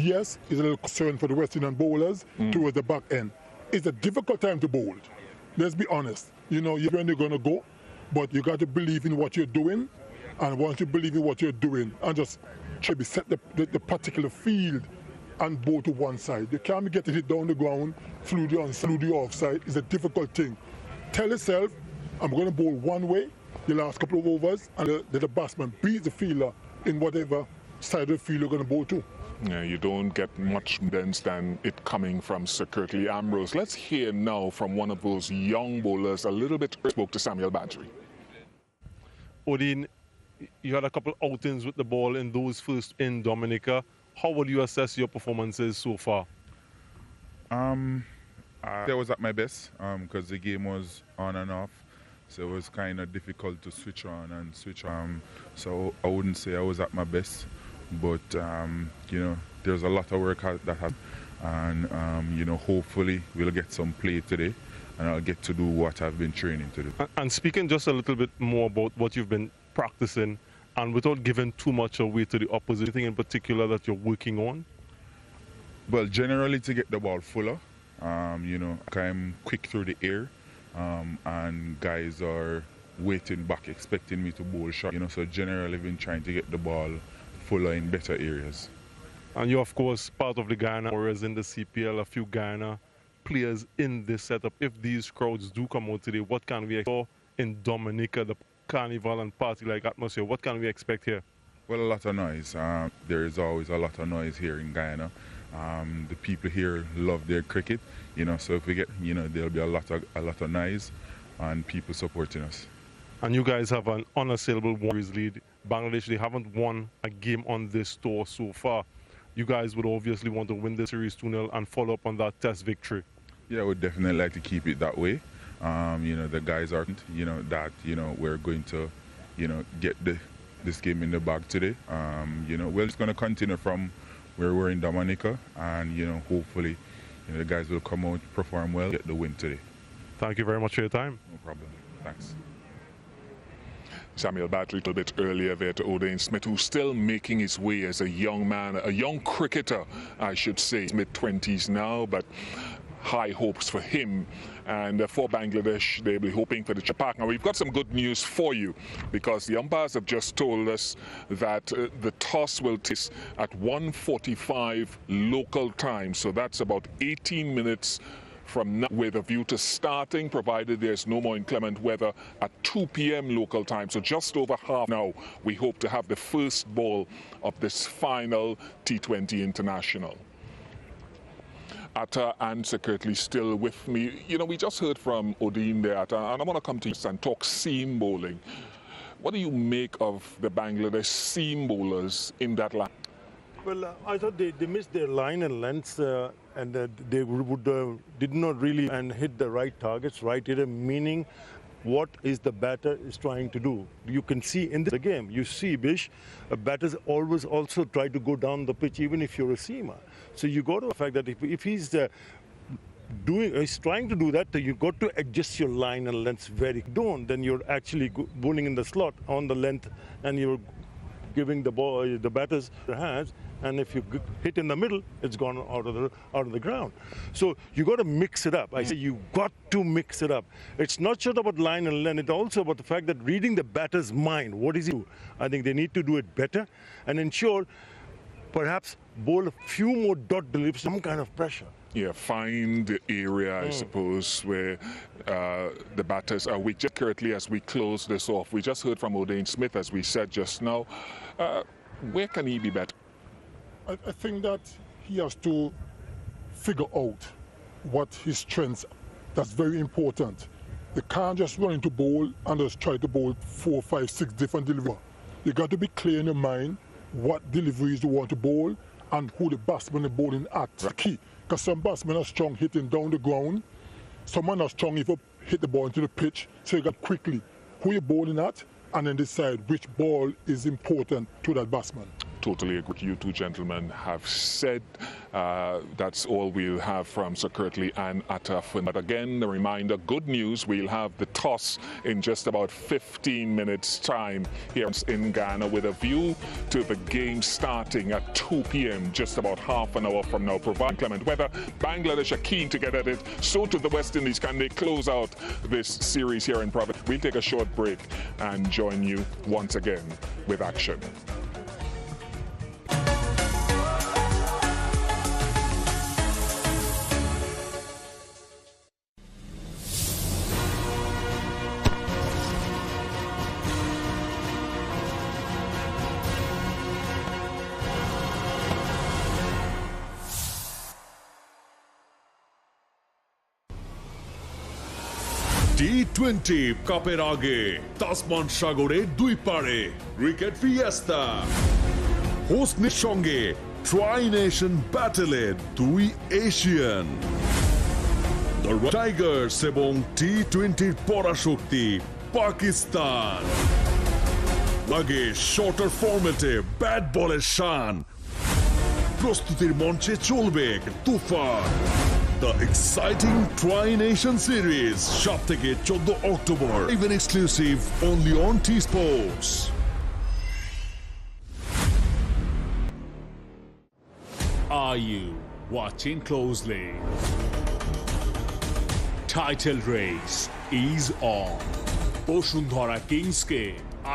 yes, it's a little concern for the West Indian bowlers towards the back end. It's a difficult time to bowl. Let's be honest. You know, when you're going to go, but you got to believe in what you're doing, and once you believe in what you're doing, and just try to set the particular field and bowl to one side. You can't be getting it down the ground, through the offside. It's a difficult thing. Tell yourself, I'm going to bowl one way the last couple of overs, and the batsman beats the fielder in whatever side of the field you're going to bowl to. Yeah, you don't get much sense than it coming from Sir Kirtley Ambrose. Let's hear now from one of those young bowlers. A little bit spoke to Samuel Badri. Odin, you had a couple outings with the ball in those first in Dominica. How would you assess your performances so far? I was at my best because the game was on and off. So it was kind of difficult to switch on and switch on. So I wouldn't say I was at my best. But, you know, there's a lot of work that happened. And, you know, hopefully we'll get some play today. And I'll get to do what I've been training to do. And speaking just a little bit more about what you've been practicing, and without giving too much away to the opposition, anything in particular that you're working on? Well, generally to get the ball fuller. You know, I'm quick through the air. And guys are waiting back, expecting me to bowl short. You know, so generally I've been trying to get the ball fuller in better areas. And you're, of course, part of the Guyana Warriors in the CPL, a few Guyana players in this setup. If these crowds do come out today, what can we expect in Dominica, the carnival and party-like atmosphere? What can we expect here? Well, a lot of noise. There is always a lot of noise here in Guyana. The people here love their cricket, you know, so if we get, you know, there'll be a lot of noise and people supporting us. And you guys have an unassailable Warriors lead. Bangladesh, they haven't won a game on this tour so far. You guys would obviously want to win the series 2-0 and follow up on that test victory. Yeah, I would definitely like to keep it that way. You know, the guys aren't, you know, that, you know, we're going to, you know, get this game in the bag today. You know, we're just going to continue from where we're in Dominica, and, you know, hopefully, you know, the guys will come out, perform well, get the win today. Thank you very much for your time. No problem. Thanks. Samuel Badri a little bit earlier there to Odain Smith, who's still making his way as a young man, a young cricketer, I should say. He's mid-20s now, but high hopes for him. And for Bangladesh, they'll be hoping for the Chapak. Now, we've got some good news for you, because the umpires have just told us that the toss will take at 1:45 local time. So that's about 18 minutes from now, with a view to starting, provided there's no more inclement weather, at 2 p.m. local time. So just over half now, we hope to have the first ball of this final T20 International. Atta and Sir Kirtley still with me. You know, we just heard from Odin there, Atta, and I want to come to you and talk seam bowling. What do you make of the Bangladesh seam bowlers in that line? Well, I thought they missed their line and lengths, and they did not really and hit the right targets, right here, meaning what is the batter is trying to do. You can see in the game, you see, Bish, batters always also try to go down the pitch, even if you're a seamer. So you got to the fact that if he's trying to do that, you got to adjust your line and lengths very. Don't, then you're actually bowling in the slot on the length, and you're giving the ball, the batters their hands, and if you hit in the middle, it's gone out of the ground. So you got to mix it up. I say you got to mix it up. It's not just about line and length. It's also about the fact that reading the batter's mind. What is he do? I think they need to do it better and ensure, perhaps bowl a few more dot deliveries, some kind of pressure. Yeah, find the area, I suppose, where the batters are weak. Just currently, as we close this off, we just heard from Odain Smith, as we said just now. Where can he be better? I think that he has to figure out what his strengths are. That's very important. They can't just run into bowl and just try to bowl 4, 5, 6 different deliveries. You got to be clear in your mind what deliveries you want to bowl and who the batsman is bowling at. That's the key. Because some batsmen are strong hitting down the ground. Some are not strong if you hit the ball into the pitch. So you got quickly who you're bowling at and then decide which ball is important to that batsman. totally agree with you two gentlemen have said. That's all we'll have from Sir Kirtley and Ataf. But again, a reminder, good news, we'll have the toss in just about 15 minutes time here in Ghana with a view to the game starting at 2 p.m. just about half an hour from now. Provide clement weather, Bangladesh are keen to get at it. So to the West Indies, can they close out this series here in Providence? We'll take a short break and join you once again with action. T20 কাপের আগে Tasman সাগরে দুই পারে cricket Fiesta হোস্টের সঙ্গে try nation ব্যাটলে দুই Asian the Tigers এবং T20 পরাশক্তি Pakistan লাগে shorter ফরম্যাটে ব্যাট বলের শান প্রস্তুতির মঞ্চে চলবে তুফান The exciting Tri-Nation Series, সব থেকে 14 October, even exclusive only on T-Sports. Are you watching closely? Title race is on. Bashundhara কিংসকে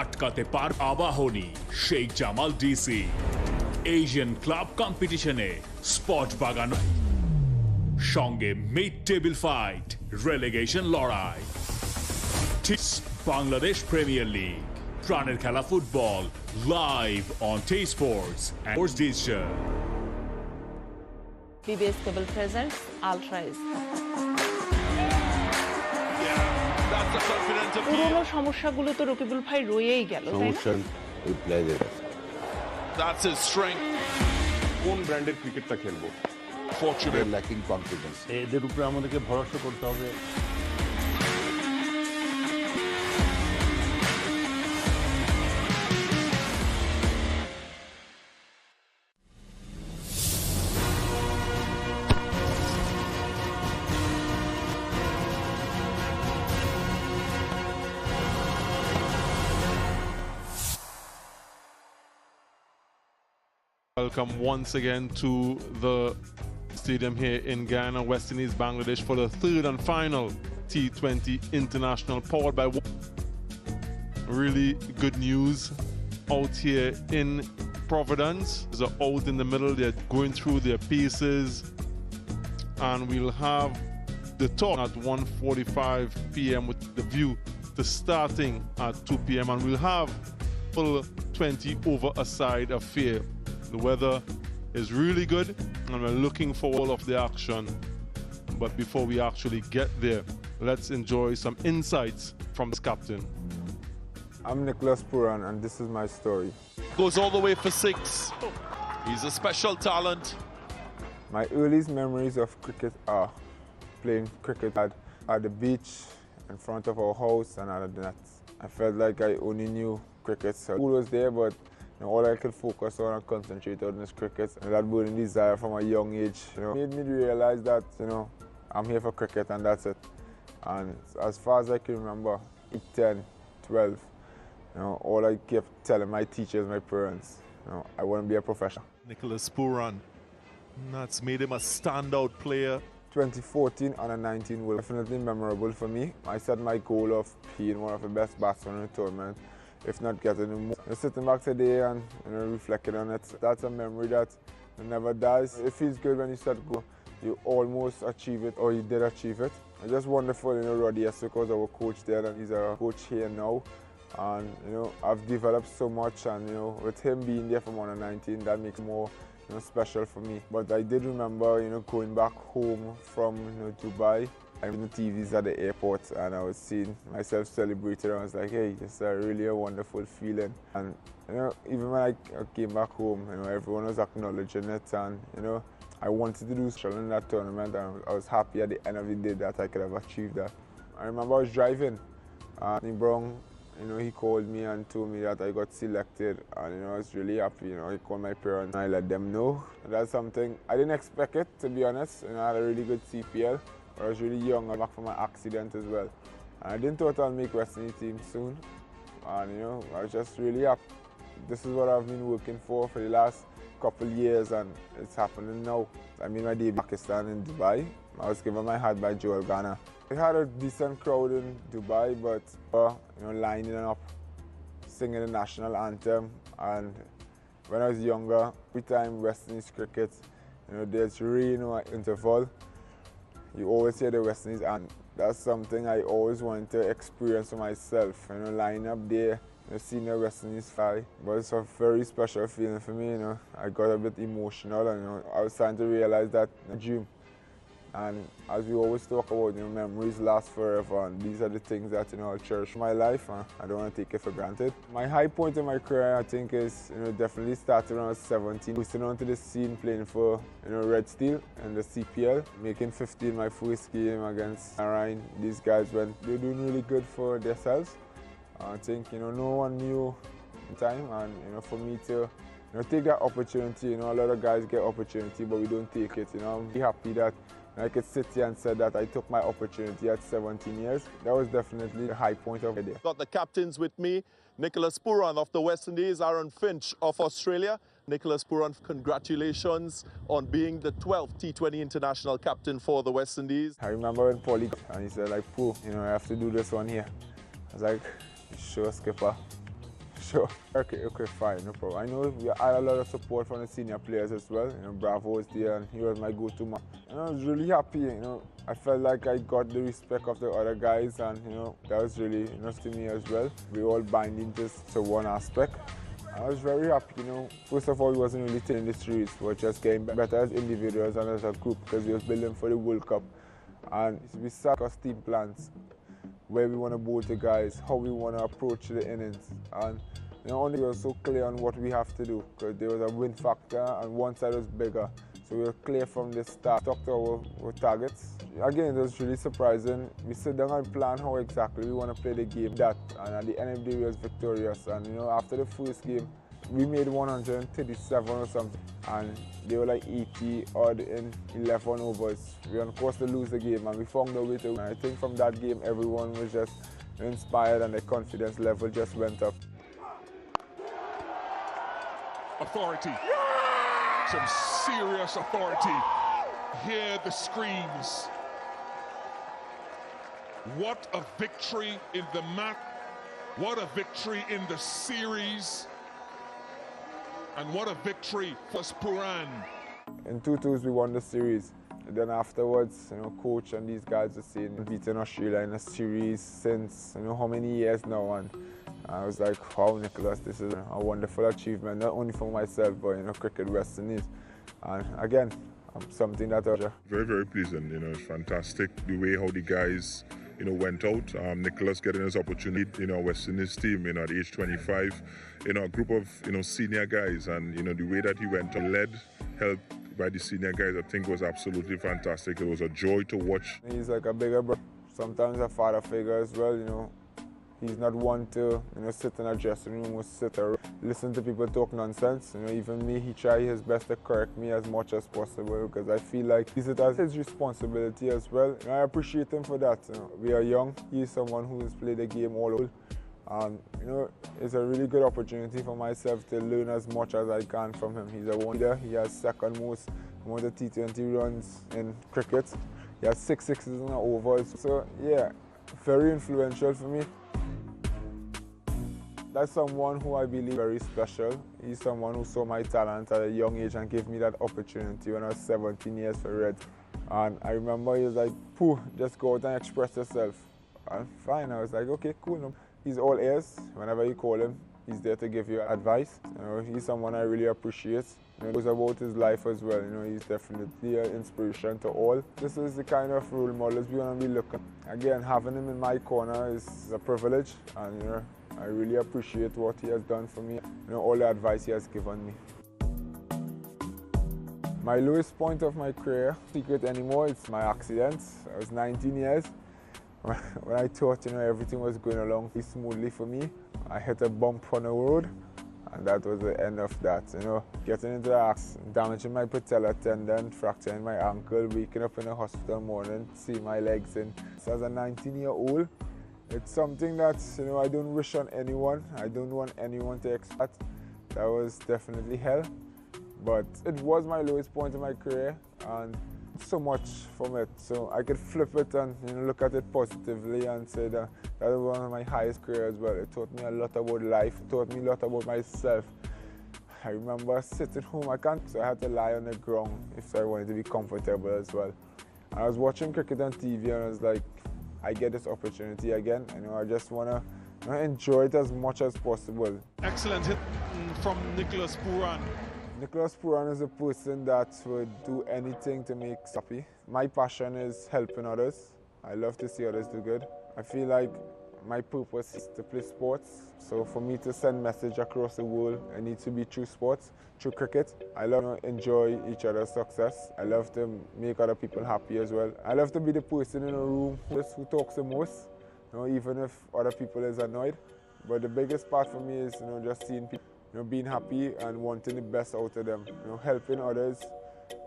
আটকাতে পার Abahani Sheikh Jamal DC Asian club কম্পিটিশনে স্পট বাগান সঙ্গে মিড টেবিল ফাইট রেলেগেশন লড়াই বাংলাদেশ প্রিমিয়ার লিগ প্রাণের খেলা football live on T sports and sports digital PBS Cable presents Ultras. পুরোনো সমস্যাগুলো তো রকিবুল ভাই রয়েই গেল, তাই না? That's his strength. কোন ব্র্যান্ডের ক্রিকেটটা খেলবো? Fortunate lacking confidence. এদের উপরে আমাদেরকে ভরসা করতে হবে। Welcome once again to the stadium here in Ghana, West Indies, Bangladesh for the third and final T20 International powered by really good news out here in Providence. They're out in the middle, they're going through their paces, and we'll have the talk at 1:45 p.m. with the view to starting at 2 p.m. and we'll have full 20 over a side affair. The weather is really good and we're looking for all of the action. But before we actually get there, let's enjoy some insights from this captain. I'm Pooran and this is my story. Goes all the way for 6. He's a special talent. My earliest memories of cricket are playing cricket at the beach in front of our house and at the nets. I felt like I only knew cricket. So school was there, but all I could focus on and concentrate on is cricket. And that burning desire from a young age, made me realize that, I'm here for cricket and that's it. And as far as I can remember, 10, 12, all I kept telling my teachers, my parents, I want to be a professional. Pooran, that's made him a standout player. 2014 under 19 was definitely memorable for me. I set my goal of being one of the best batsmen in the tournament, if not getting more. Sitting back today and reflecting on it, that's a memory that never dies. It feels good when you set goal. You almost achieve it or you did achieve it. It's just wonderful, Roddy because our coach there and he's a coach here now. And I've developed so much and with him being there from under 19, that makes more special for me. But I did remember going back home from Dubai. I'm in the TVs at the airport and I was seeing myself celebrating. I was like, hey, it's really a wonderful feeling. And even when I came back home, everyone was acknowledging it, and I wanted to do special in that tournament, and I was happy at the end of the day that I could have achieved that. I remember I was driving and he brought you know, he called me and told me that I got selected, and you know, I was really happy. You know, he called my parents and I let them know. That's something I didn't expect it, to be honest. You know, I had a really good CPL. I was really young. I was back from my accident as well. And I didn't thought I'd make West Indies team soon, and you know, I was just really happy. This is what I've been working for the last couple years, and it's happening now. I made my debut in Pakistan in Dubai. I was given my hat by Joel Ghana. We had a decent crowd in Dubai, but you know, lining up, singing the national anthem. And when I was younger, every time West Indies cricket, you know, there's really no interval. You always hear the West Indies, and that's something I always wanted to experience for myself. You know, lining up there, you know, seeing the West Indies fly. But it's a very special feeling for me. You know, I got a bit emotional, and you know, I was starting to realize that a dream. And as we always talk about, you know, memories last forever, and these are the things that, you know, I'll cherish in my life, and I don't want to take it for granted. My high point in my career, I think, is, you know, definitely started when I was 17, boosting onto the scene, playing for, you know, Red Steel and the CPL, making 50 in my first game against Ryan. These guys they're doing really good for themselves. I think, you know, no one knew in time, and you know, for me to, you know, take that opportunity. You know, a lot of guys get opportunity, but we don't take it. You know, I'm really happy that I could sit here and say that I took my opportunity at 17 years. That was definitely the high point of the day. Got the captains with me. Nicholas Pooran of the West Indies, Aaron Finch of Australia. Nicholas Pooran, congratulations on being the 12th T20 international captain for the West Indies. I remember when Paulie and he said, like, Pooh, you know, I have to do this one here. I was like, sure, skipper. Sure. Okay, fine, no problem. I know we had a lot of support from the senior players as well. You know, Bravo was there, and he was my go-to man. And I was really happy. You know, I felt like I got the respect of the other guys, and you know, that was really nice to me as well. We all binding just to one aspect. I was very happy. You know, first of all, we wasn't really taking the series, we were just getting better as individuals and as a group, because we was building for the World Cup, and we set our team plans, where we want to bowl the guys, how we want to approach the innings, and you know, only we were so clear on what we have to do, because there was a win factor and one side was bigger. So we were clear from the start, stuck to our targets. Again, it was really surprising. We sit down and plan how exactly we want to play the game, and at the end of the day we was victorious. And you know, after the first game, we made 137 or something, and they were like 80 odd in 11 overs. We were on course to lose the game, and we found a way to win. I think from that game, everyone was just inspired, and their confidence level just went up. Authority, some serious authority. Hear the screams. What a victory in the match. What a victory in the series. And what a victory for Pooran. In 2-2s, we won the series. And then afterwards, you know, coach and these guys are saying beating Australia in a series since, you know, how many years now, and I was like, wow, Nicholas, this is a wonderful achievement, not only for myself, but, you know, Cricket West Indies. And again, something that I... Very, very pleasant, you know, it's fantastic the way how the guys, you know, went out. Nicholas getting his opportunity, you know, West Indies team, you know, at age 25, you know, a group of, you know, senior guys, and, you know, the way that he went out, led, helped by the senior guys, I think was absolutely fantastic. It was a joy to watch. He's like a bigger brother, sometimes a father figure as well, you know. He's not one to, you know, sit in a dressing room or sit or listen to people talk nonsense. You know, even me, he tried his best to correct me as much as possible, because I feel like he sees it as his responsibility as well. And I appreciate him for that. You know, we are young. He's someone who has played the game all over. You know, it's a really good opportunity for myself to learn as much as I can from him. He's a wonder. He has second most amount of T20 runs in cricket. He has 6 sixes in overs. So yeah, very influential for me. That's someone who I believe very special. He's someone who saw my talent at a young age and gave me that opportunity when I was 17 years for Red. And I remember he was like, Pooh, just go out and express yourself. And fine, I was like, okay, cool. He's all ears. Whenever you call him, he's there to give you advice. You know, he's someone I really appreciate. You know, it was about his life as well. You know, he's definitely an inspiration to all. This is the kind of role models we want to be looking. Again, having him in my corner is a privilege, and you know, I really appreciate what he has done for me. You know, all the advice he has given me. My lowest point of my career, secret anymore, it's my accident. I was 19 years, When I thought, everything was going along smoothly for me, I hit a bump on the road, and that was the end of that. Getting into the accident, damaging my patella tendon, fracturing my ankle, waking up in the hospital morning, seeing my legs in. So as a 19-year-old, it's something that I don't wish on anyone. I don't want anyone to expect. That was definitely hell, but it was my lowest point in my career, and so much from it. So I could flip it and look at it positively and say that that was one of my highest careers as well. It taught me a lot about life. It taught me a lot about myself. I remember sitting home, so I had to lie on the ground if I wanted to be comfortable as well. And I was watching cricket on TV and I was like, I get this opportunity again. I just want to enjoy it as much as possible. Excellent hit from Nicholas Pooran. Nicholas Pooran is a person that would do anything to make us happy. My passion is helping others. I love to see others do good. I feel like my purpose is to play sports. So for me to send message across the world, I need to be through sports, through cricket. I love to enjoy each other's success. I love to make other people happy as well. I love to be the person in a room who talks the most, even if other people is annoyed. But the biggest part for me is just seeing people being happy and wanting the best out of them, helping others.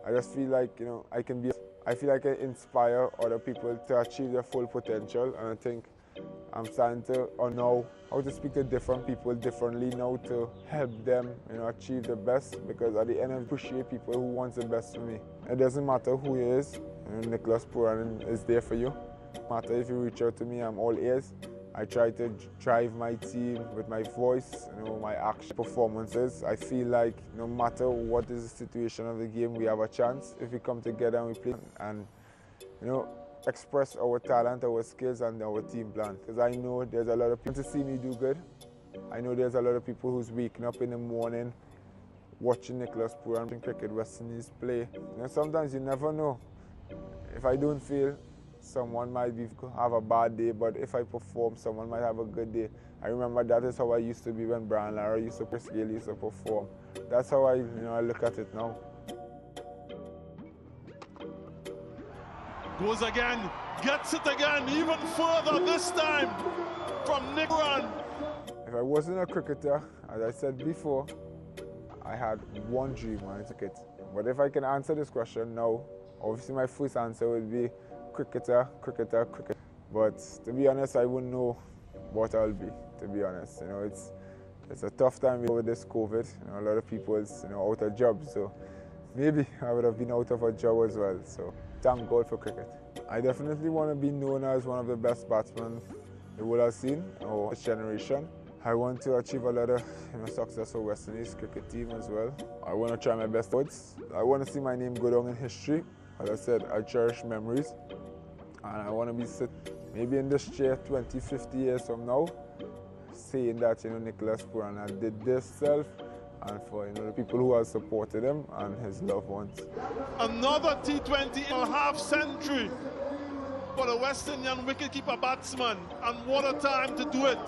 I just feel like, I feel like I inspire other people to achieve their full potential, and I think I'm starting to know how to speak to different people differently now to help them, achieve the best, because at the end I appreciate people who want the best for me. It doesn't matter who he is, Nicholas Pooran is there for you. No matter if you reach out to me, I'm all ears. I try to drive my team with my voice, my action performances. I feel like no matter what is the situation of the game, we have a chance if we come together and we play and express our talent, our skills, and our team plan. Because I know there's a lot of people to see me do good. I know there's a lot of people who's waking up in the morning watching Nicholas Pooran in cricket, West Indies play. Sometimes you never know. If I don't feel, someone might have a bad day, but if I perform, someone might have a good day. I remember that is how I used to be when Brian Lara used to perform. That's how I look at it now. Goes again, gets it again, even further this time from Nick Pooran. If I wasn't a cricketer, as I said before, I had one dream when I took it. But if I can answer this question now, obviously my first answer would be cricketer. But to be honest, I wouldn't know what I'll be, to be honest. It's a tough time with this COVID. A lot of people is out of jobs, so maybe I would have been out of a job as well. So thank God for cricket. I definitely want to be known as one of the best batsmen the world has seen, or this generation. I want to achieve a lot of success for West Indies cricket team as well. I want to try my best words. I want to see my name go down in history. As I said, I cherish memories, and I want to be maybe in this chair 20, 50 years from now, saying that Nicholas Pooran did this self, and for the people who have supported him and his loved ones. Another T20 half century for the West Indian wicketkeeper batsman, and what a time to do it.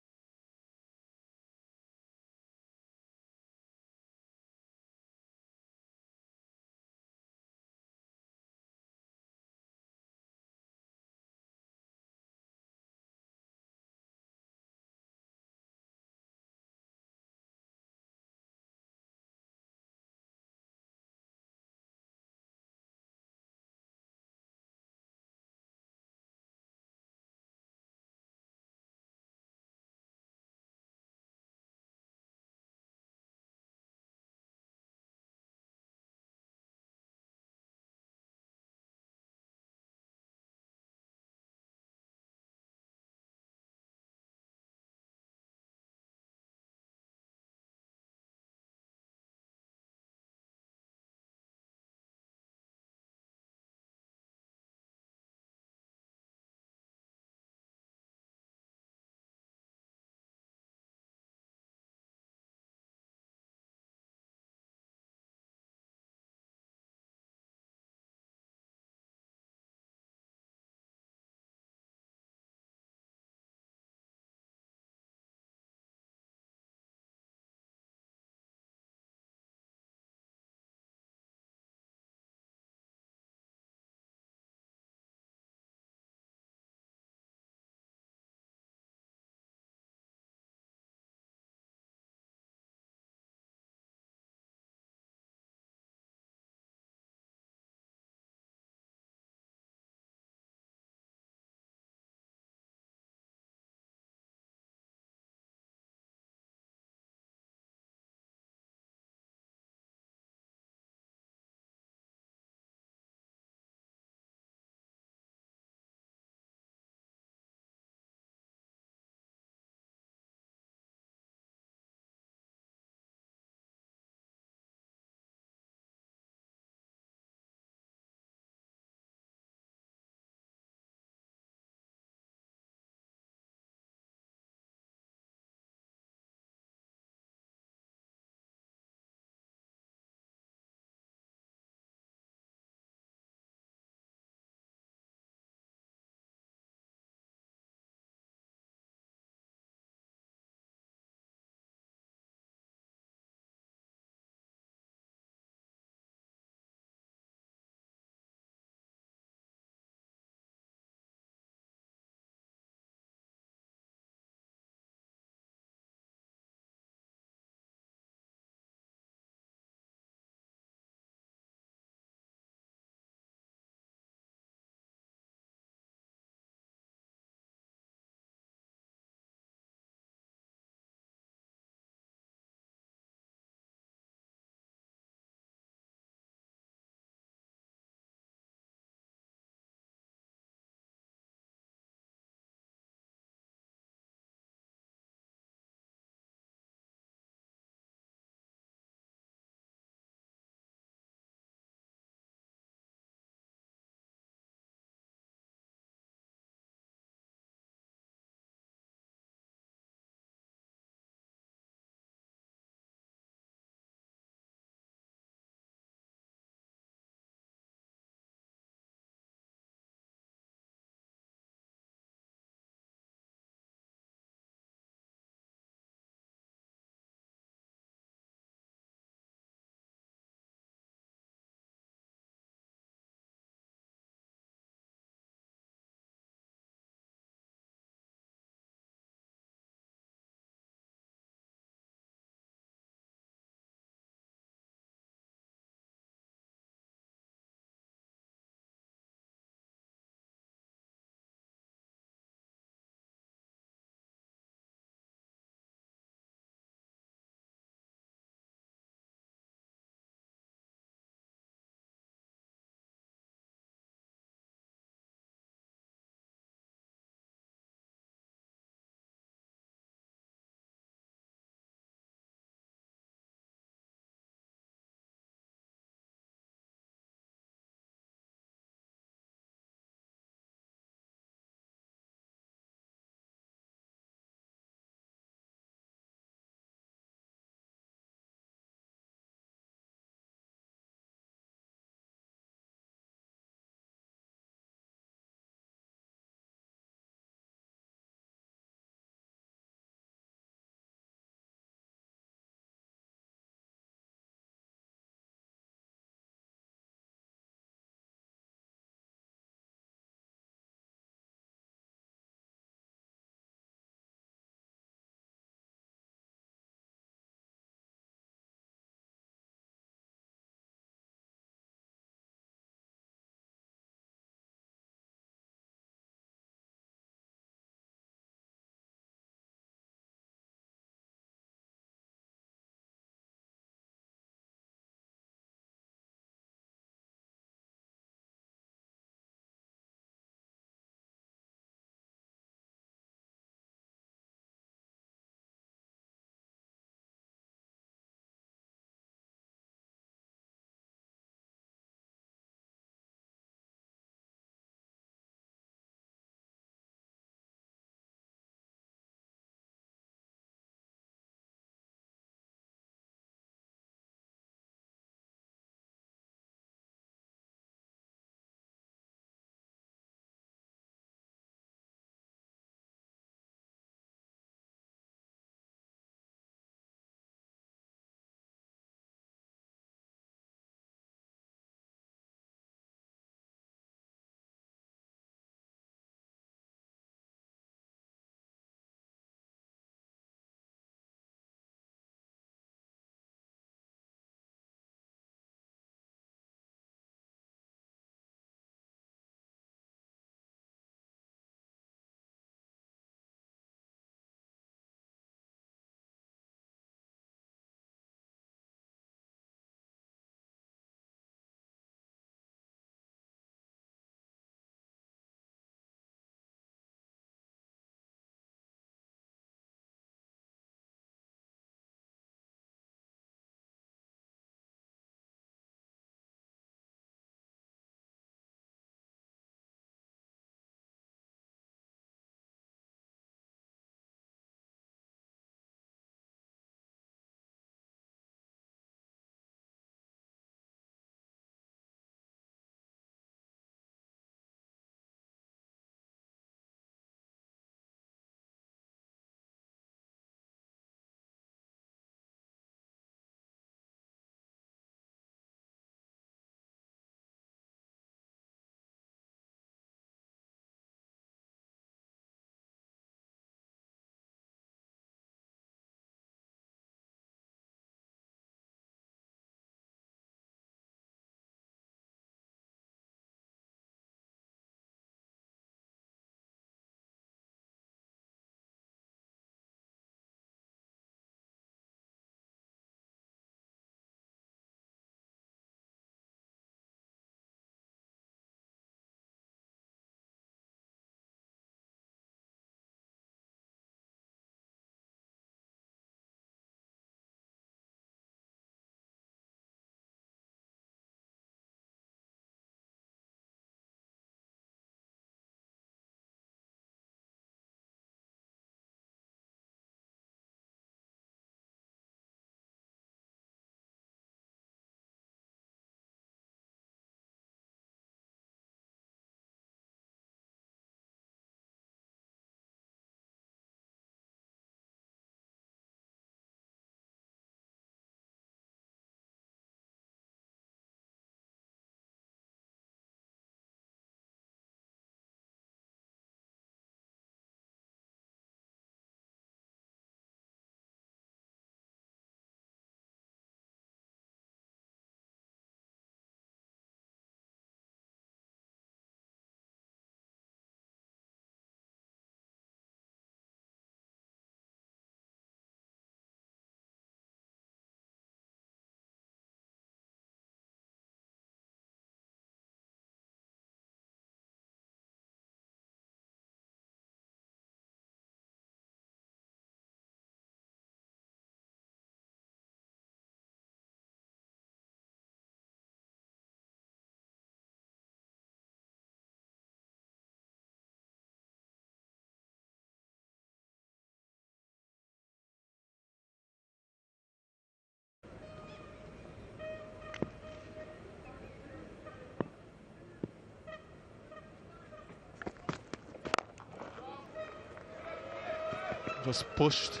Just pushed.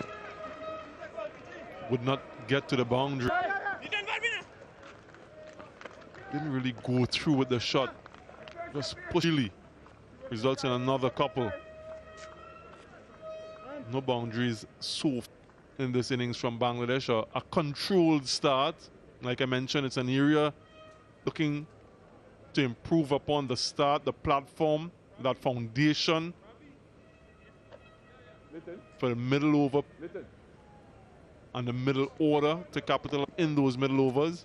Would not get to the boundary. Didn't really go through with the shot. Just pushed. Results in another couple. No boundaries so in this innings from Bangladesh. A controlled start. Like I mentioned, it's an area looking to improve upon the start, the platform, that foundation for the middle over and the middle order to capitalize in those middle overs.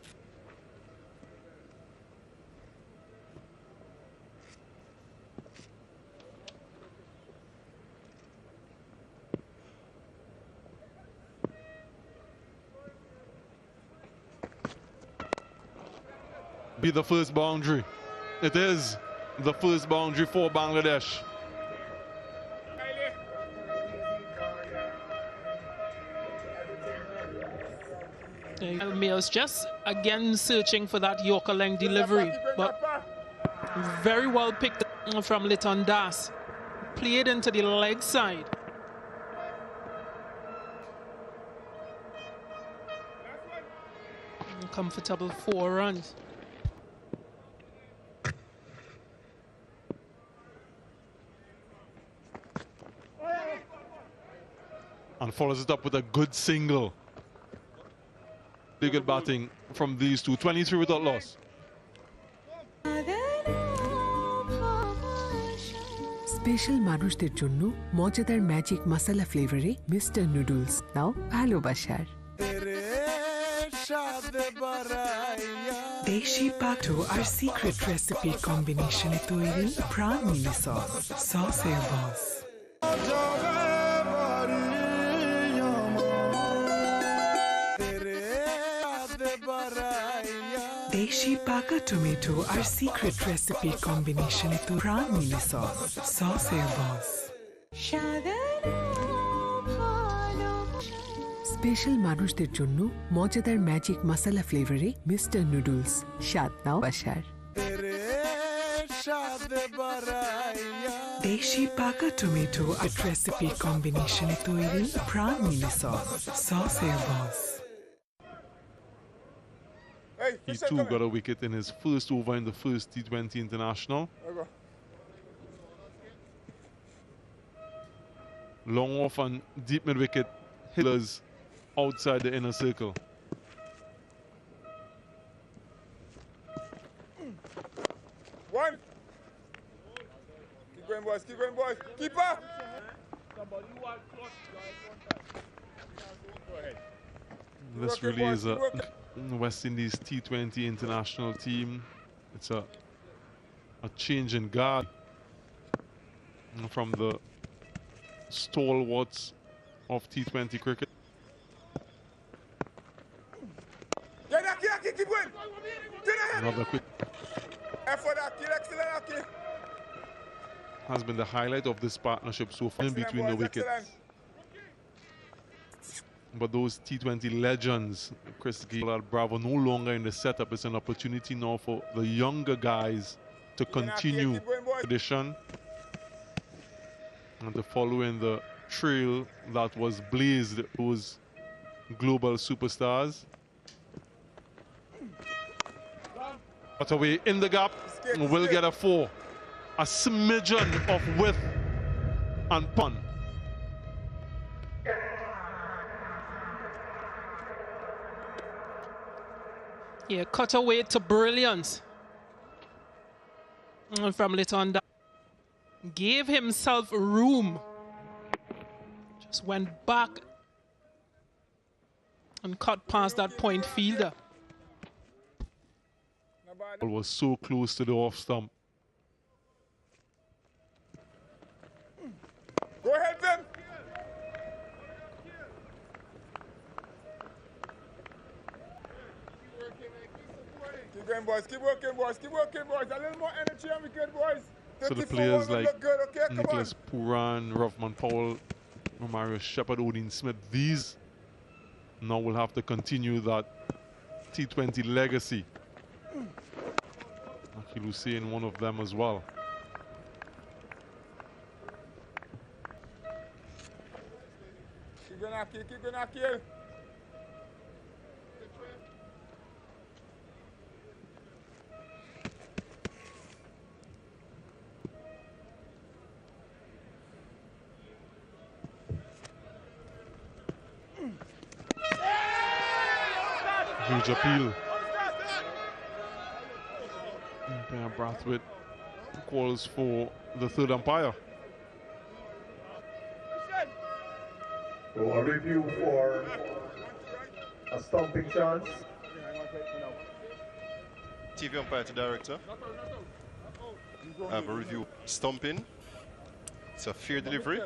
Be the first boundary. It is the first boundary for Bangladesh. Mills just again searching for that Yorker length delivery, but very well picked from Liton Das. Played into the leg side. Comfortable 4 runs. And follows it up with a good single. Big good batting from these two. 23 without loss. Special মানুষদের জন্য মজাদার magic masala ফ্লেভারে mister noodles নাও ভালোবাসার দেশি পাটো আর secret recipe কম্বিনেশনে তৈরি প্রাণ mini sauce সসের বস দেশি পাকা টমেটো আর সিক্রেট রেসিপি কম্বিনেশনে তো প্রাণ মিনি সস সসের বস স্পেশাল মানুষদের জন্য মজাদার ম্যাজিক মশলা ফ্লেভারে মিস্টার নুডলস স্বাদ নাও বাসার দেশি পাকা টমেটো আর রেসিপি কম্বিনেশনে তৈরি প্রাণ মিনি সস সসের বস He too got a wicket in his first over in the first T20 International. Long off and deep mid wicket, hitters outside the inner circle. One. Keep going, boys. Keep going, boys. Keeper. This really is a West Indies T20 international team. It's a change in guard from the stalwarts of T20 cricket. Another quick has been the highlight of this partnership so far in between the wickets. But those T20 legends, Chris Gayle, Bravo, no longer in the setup. It's an opportunity now for the younger guys to continue tradition and to follow in the trail that was blazed those global superstars. But away in the gap, will get a 4. A smidgen of width and pun. Yeah, cut away to brilliance from Liton. Gave himself room. Just went back and cut past that point fielder. Was so close to the off stump. Go ahead, then. Keep going, boys. Keep working, boys. Keep working, boys. A little more energy and we good, boys. So the players like Nicholas Pooran, Ruffman Powell, Mario Shepard, Odin Smith, these now will have to continue that T20 legacy. Shakib Al Hasan, one of them as well. Keep going, Akil. Huge appeal. Umpire Brathwaite calls for the third umpire. So a review for a stumping chance. TV umpire to director. I have a review stumping. It's a fair delivery.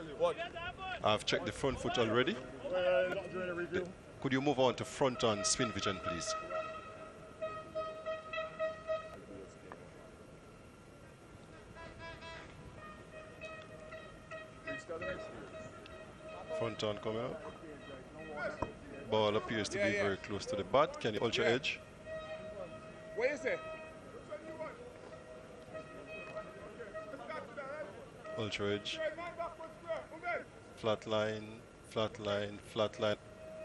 I've checked the front foot already. Could you move on to front on spin vision, please? Front on coming out. Ball appears to be very close to the bat. Can you ultra edge? Where is it? Ultra edge. Flat line, flat line, flat line.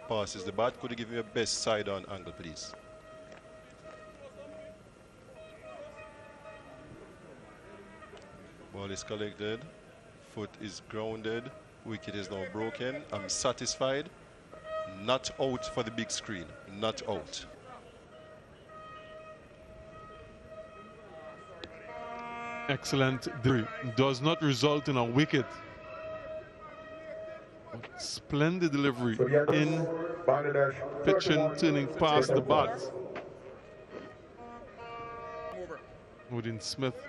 Passes the bat. Could you give me your best side on angle, please? Ball is collected. Foot is grounded. Wicket is now broken. I'm satisfied. Not out for the big screen. Not out. Excellent delivery. Does not result in a wicket. Splendid delivery in pitching, turning past the bat. Odin Smith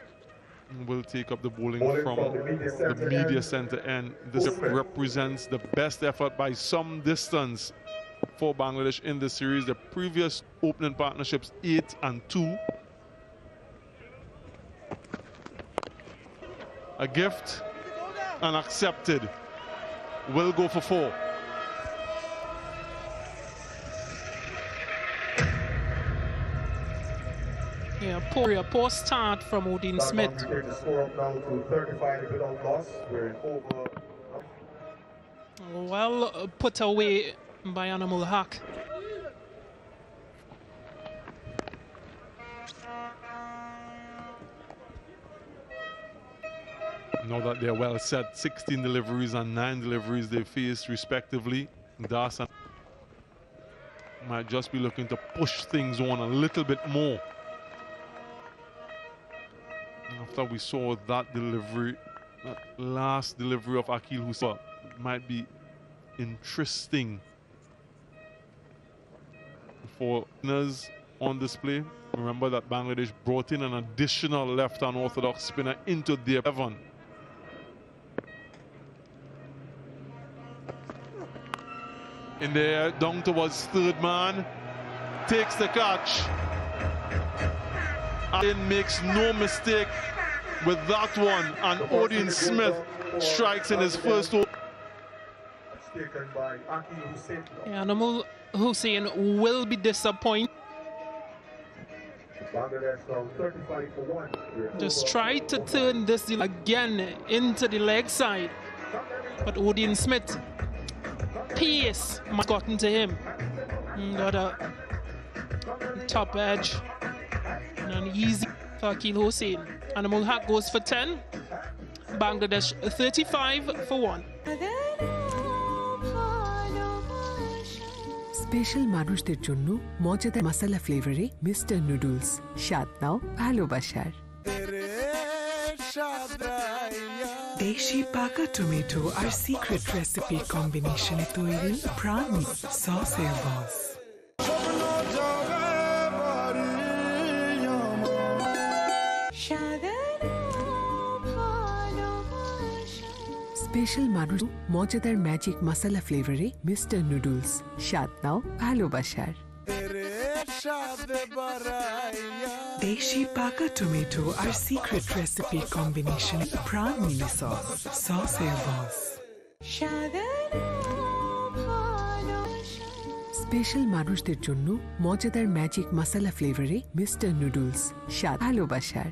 will take up the bowling from the media center, and this represents the best effort by some distance for Bangladesh in the series. The previous opening partnerships 8 and 2. A gift and accepted. Will go for 4. Yeah, poor start from Odin Smith. The score up now to 35 without loss. We're in over. Well put away by Anamul Haque. Now that they're well set, 16 deliveries and 9 deliveries they faced respectively. Das might just be looking to push things on a little bit more. After we saw that delivery, that last delivery of Akil Hussain, might be interesting for winners on display. Remember that Bangladesh brought in an additional left unorthodox spinner into their 11. In there, down towards third man, takes the catch. Allen makes no mistake with that one, and Odin Smith strikes in his first over. Anamul Hossain will be disappointed. Just tried to turn this again into the leg side, but Odin Smith, pace might have gotten to him. Got a top edge and an easy for Akil Hossain. Anamul Haque goes for 10. Bangladesh 35 for 1. Special মানুষদের জন্য মজাদার মশলা ফ্লেভারে mister noodles, স্বাদ নাও ভালোবাসার। দেশি পাকা tomato আর secret রেসিপির কম্বিনেশনে তৈরি প্রাণ সসের বস। স্পেশাল মানুষ মজাদার ম্যাজিক মশলা ফ্লেভারে মিস্টার নুডলস, স্বাদ নাও ভালোবাসার। দেশি পাকা টমেটো আর সিক্রেট রেসিপির কম্বিনেশন প্রাণ মিলি সসের বস। স্পেশাল মানুষদের জন্য মজাদার ম্যাজিক মশলা ফ্লেভারে মিস্টার নুডলস, স্বাদ ভালোবাসার।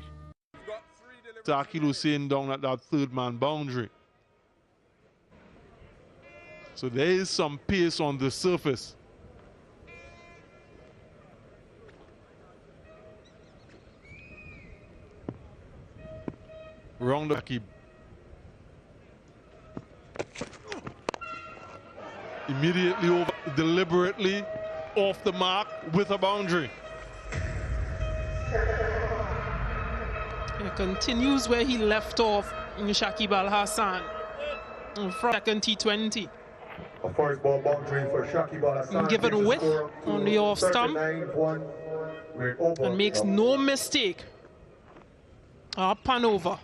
Akil Hossain down at that third man boundary. So there is some pace on the surface. Wrong the Shakib. Immediately over, deliberately off the mark with a boundary. He continues where he left off in Shakib Al Hasan from second T20. A first ball boundary for Shakib Al Hasan. Given a width on the off stump and makes no mistake. Up and over.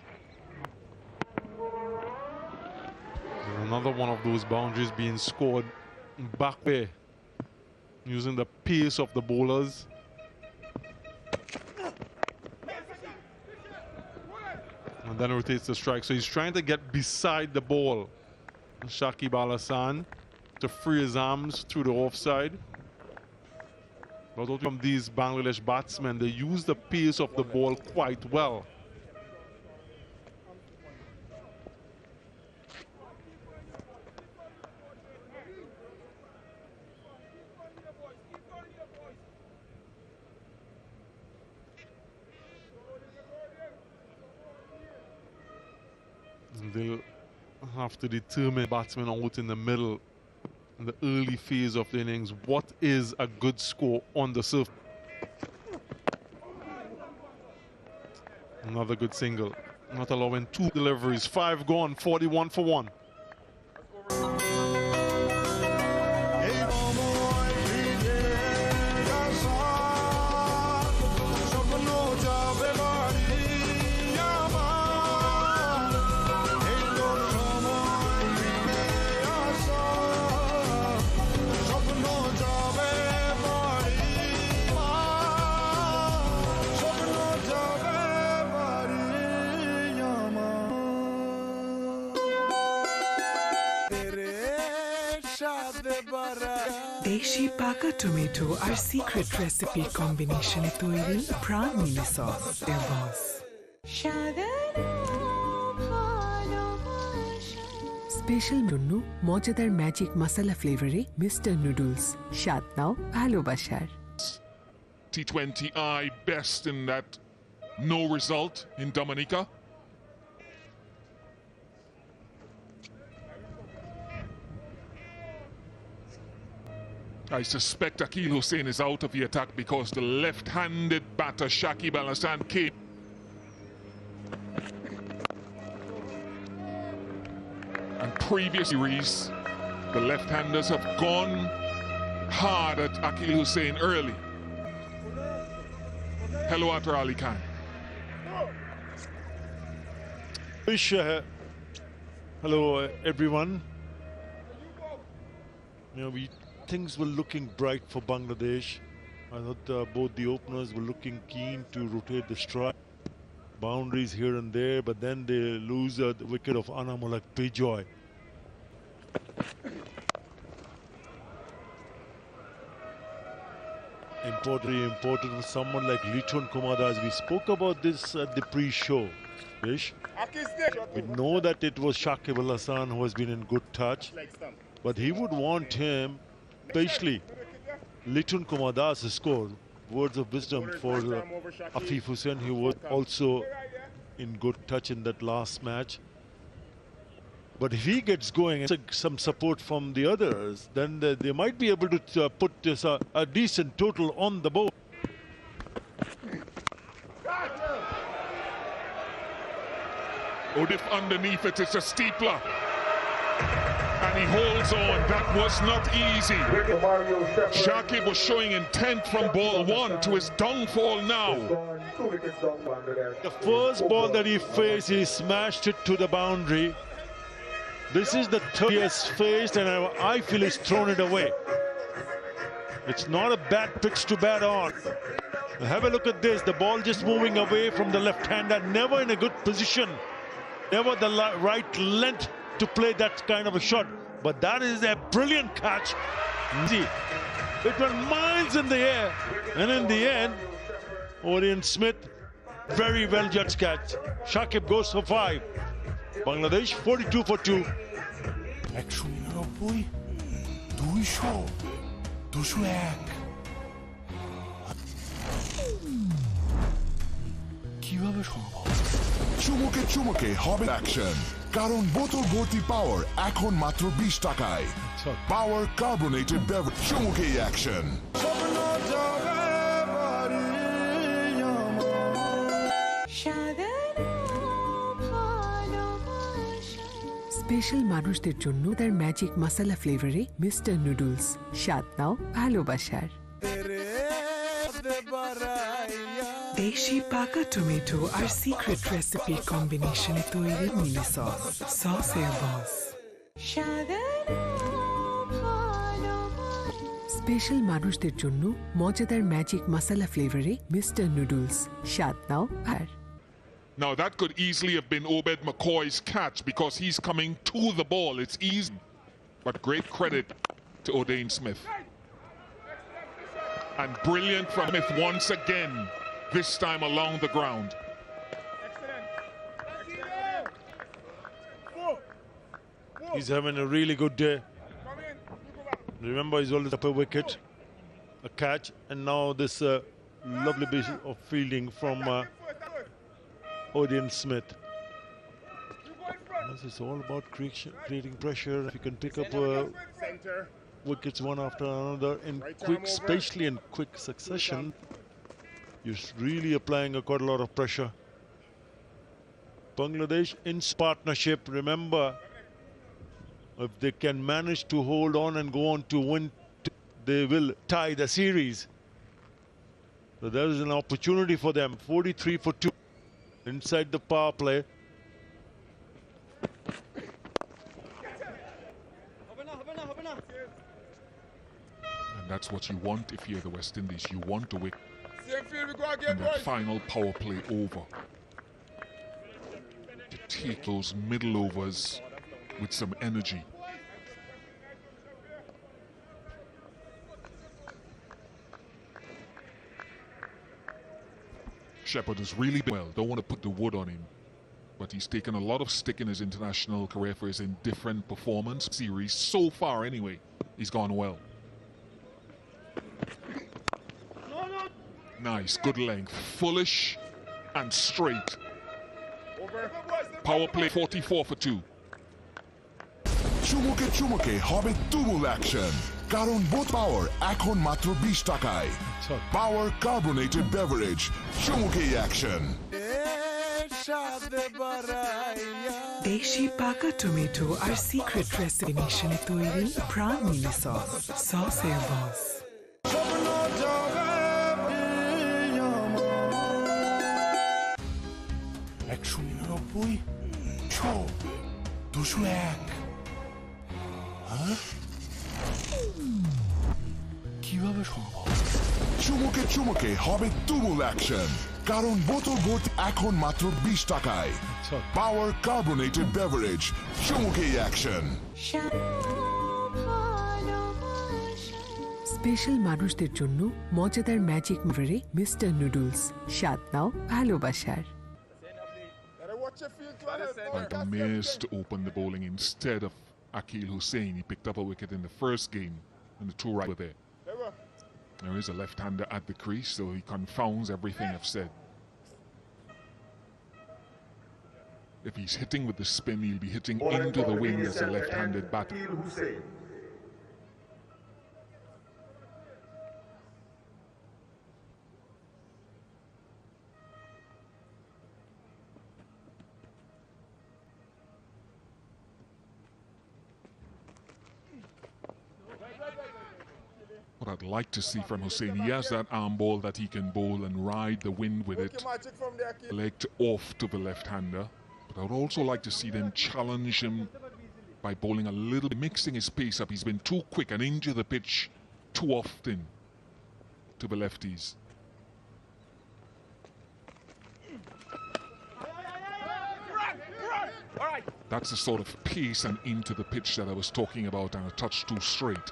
Another one of those boundaries being scored back there, using the pace of the bowlers. And then rotates the strike. So he's trying to get beside the ball, Shakib Al Hasan, to free his arms through the offside. But from these Bangladesh batsmen, they use the pace of the ball quite well. They'll have to determine batsmen out in the middle, in the early phase of the innings, what is a good score on the surface. Another good single, not allowing 2 deliveries, 5 gone, 41 for 1. Deshi Paka tomato R secret recipe combination তৈরি prawn mini sauce এর boss. Special জন্য মজাদার magic masala ফ্লেভারে mister noodles স্বাদ নাও ভালোবাসার. T20I best in that no result in Dominica. I suspect Shakib Al Hasan is out of the attack because the left-handed batter Shakib Al Hasan came. And previous series, the left-handers have gone hard at Shakib Al Hasan early. Hello, Atar Ali Khan. Hello, everyone. Things were looking bright for Bangladesh. I thought both the openers were looking keen to rotate the strike. Boundaries here and there, but then they lose the wicket of Anamul Haque. Important for someone like Liton Kumada, as we spoke about this at the pre-show. We know that it was Shakib Al Hasan who has been in good touch, but he would want him, especially Liton Kumadas, to score. Words of wisdom for Afif Hussain, who was also in good touch in that last match. But if he gets going and some support from the others, then they might be able to put a decent total on the board. Odif underneath it, it's a steepler. And he holds on. That was not easy. Shakib was showing intent from ball 1 to his downfall now. The first ball that he faced, he smashed it to the boundary. This is the third he has faced, and I feel he's thrown it away. It's not a bad pitch to bat on. Have a look at this. The ball just moving away from the left-hander, never in a good position. Never the right length to play that kind of a shot. But that is a brilliant catch. See, it went miles in the air. And in the end, Orion Smith, very well judged catch. Shakib goes for 5. Bangladesh 42 for 2. 199 কিভাবে সম্ভব? চুমুকে চুমুকে হবে action, কারণ বোতল ভর্তি পাওয়ার এখন মাত্র 20 টাকায়। পাওয়ার carbonated beverage, চুমুকেই action. Special মানুষদের জন্য তার ম্যাজিক মশলা ফ্লেভারে মিস্টার নুডলস, স্বাদ নাও ভালোবাসার। দেশি পাকা টমেটো আর সিক্রেট রেসিপি কম্বিনেশনে তৈরি মিনি সস, সসের বস। স্পেশাল মানুষদের জন্য মজাদার ম্যাজিক মশলা ফ্লেভারে মিস্টার নুডলস, স্বাদ নাও আর। Now that could easily have been Obed McCoy's catch because he's coming to the ball. It's easy. But great credit to O'Dane Smith. And brilliant from Smith once again, this time along the ground. He's having a really good day. Remember, he's always up a wicket, a catch, and now this lovely bit of fielding from O'Dane Smith. This is all about creating pressure. If you can pick up wickets one after another in quick, especially in quick succession, you're really applying quite a lot of pressure. Bangladesh in partnership, remember, if they can manage to hold on and go on to win, they will tie the series. So there is an opportunity for them. 43 for 2 inside the power play. And that's what you want if you're the West Indies. You want to win in that final power play over. To take those middle overs with some energy. Shepherd has really been well. Don't want to put the wood on him, but he's taken a lot of stick in his international career for his indifferent performance series. So far, anyway, he's gone well. Nice, good length, fullish and straight. Power play 44 for 2. চুমুকে চুমুকে হবে তুমুল action, কারণ বোত পাওয়ার এখন মাত্র 20 টাকায়। পাওয়ার carbonated beverage, চুমুকেই action. দেশি পাকা tomato আর secret recipe মিশনে তৈরি প্রাণ মিনি সস, সসের বস। 199 201। কিভাবে সম্ভব? চুমুকে চুমুকে হবে তুমুল অ্যাকশন, কারণ বোতল ভর্তি এখন মাত্র 20 টাকায়। পাওয়ার কার্বোনেটেড বেভারেজ, চুমুকেই অ্যাকশন। স্পেশাল মানুষদের জন্য মজাদার ম্যাজিক ফ্লেভারে মিস্টার নুডলস, স্বাদ নাও ভালোবাসার। Missed to open the bowling instead of Shakib Al Hasan. He picked up a wicket in the first game, and the two right were there. There is a left-hander at the crease, so he confounds everything I've said. If he's hitting with the spin, he'll be hitting into the wing as a left-handed batter. What I'd like to see from Hossain, he has that arm ball that he can bowl and ride the wind with it. Legged off to the left-hander. But I would also like to see them challenge him by bowling a little, mixing his pace up. He's been too quick and into the pitch too often to the lefties. That's the sort of pace and into the pitch that I was talking about, and a touch too straight.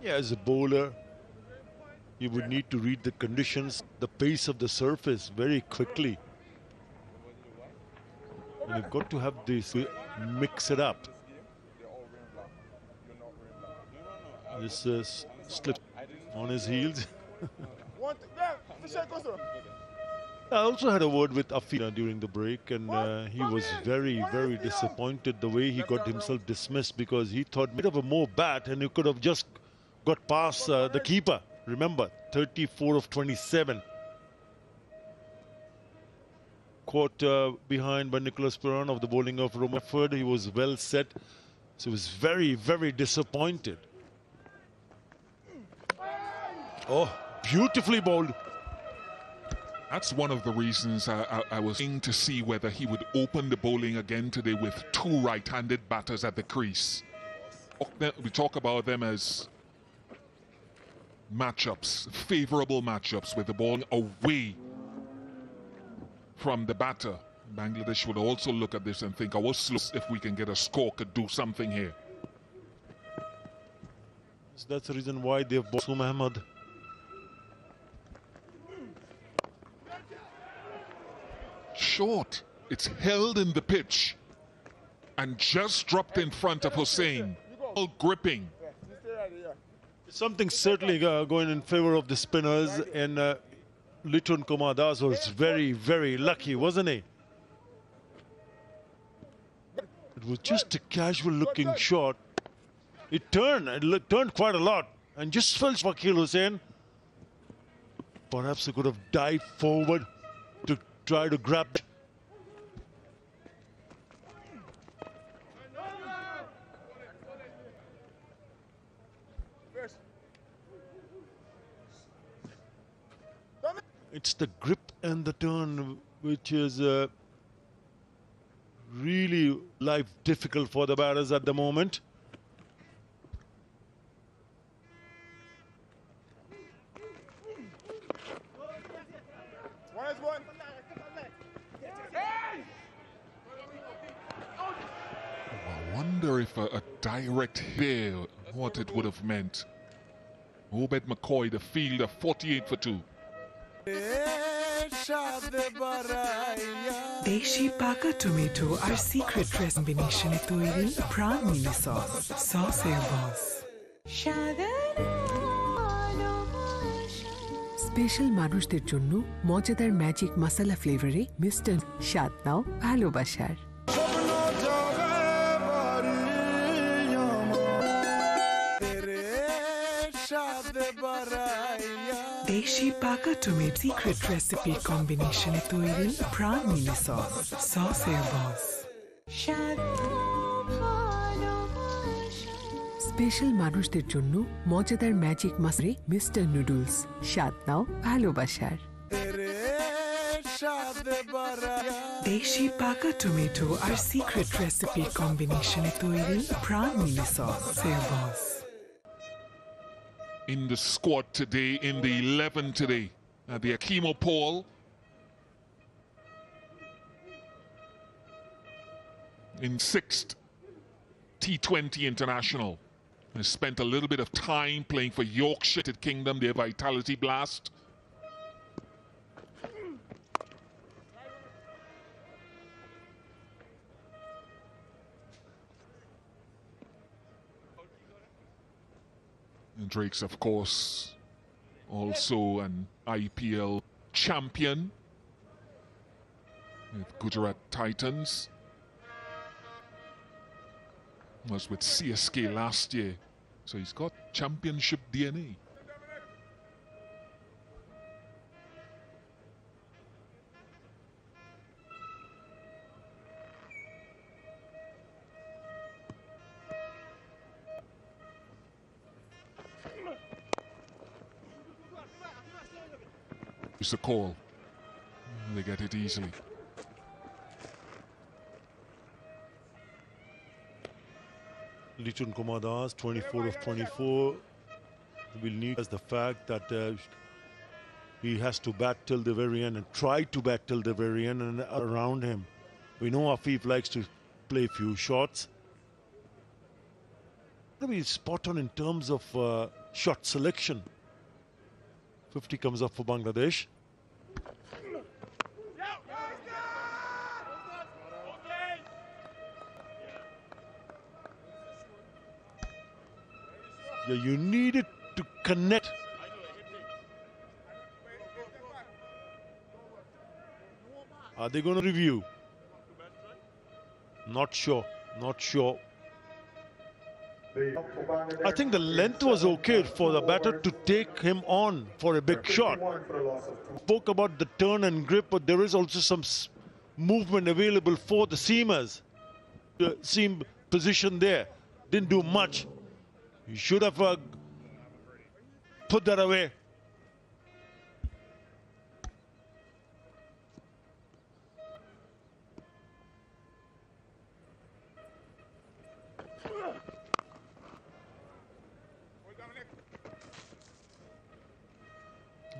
Yeah, as a bowler, you would need to read the conditions, the pace of the surface very quickly. And you've got to have this, mix it up. This slip on his heels. I also had a word with Afina during the break, and he was very, very disappointed the way he got himself dismissed, because he thought bit of a more bat and he could have just got past the keeper. Remember, 34 of 27. Caught behind by Nicholas Pooran of the bowling of Romaford. He was well set, so he was very, very disappointed. Oh, beautifully bowled. That's one of the reasons I was keen to see whether he would open the bowling again today with two right-handed batters at the crease. We talk about them as matchups, favorable matchups, with the ball away from the batter. Bangladesh would also look at this and think, our slow, if we can get a score, could do something here. So that's the reason why they've bowled Muhammad. Short. It's held in the pitch and just dropped in front of Hossain. All gripping. Something certainly going in favor of the spinners, and Litun Kumar Das was very, very lucky, wasn't he? It was just a casual looking shot. It turned quite a lot and just fell Shakib Al Hasan. Perhaps he could have dived forward to try to grab it. It's the grip and the turn which is really life difficult for the batters at the moment. I wonder if a direct hit, what it would have meant. Obed McCoy, the fielder, 48 for 2. Deshi Paka Tomato, our secret combination e toiri prawn mini sauce. Sauce air boss. Special মানুষদের জন্য মজাদার magic masala ফ্লেভারে mister স্বাদ নাও ভালোবাসার। Deshi Paka Tomato secret recipe combination e toiri prawn mini sauce. Sauce air boss. Special মানুষদের জন্য মজাদার magic মশলা mister noodles স্বাদ নাও ভালোবাসার। Deshi Paka Tomato, our secret recipe combination e toiri prawn mini sauce. Air boss. In the squad today, in the 11 today, the Akimo Paul. In 6th T20 International. Has spent a little bit of time playing for Yorkshire Kingdom, their Vitality Blast. And Drake's, of course, also an IPL champion with Gujarat Titans. Was with CSK last year, so he's got championship DNA. It's a call. They get it easily. Litun Kumar Das, 24 of 24, will need as the fact that he has to bat till the very end and try to bat till the very end, and around him. We know Afif likes to play few shots. Going to be spot on in terms of shot selection. 50 comes up for Bangladesh. Yeah, you needed to connect. Are they going to review? Not sure. Not sure. I think the length was okay for the batter to take him on for a big shot. Spoke about the turn and grip, but there is also some movement available for the seamers. The seam position there didn't do much. You should have put that away.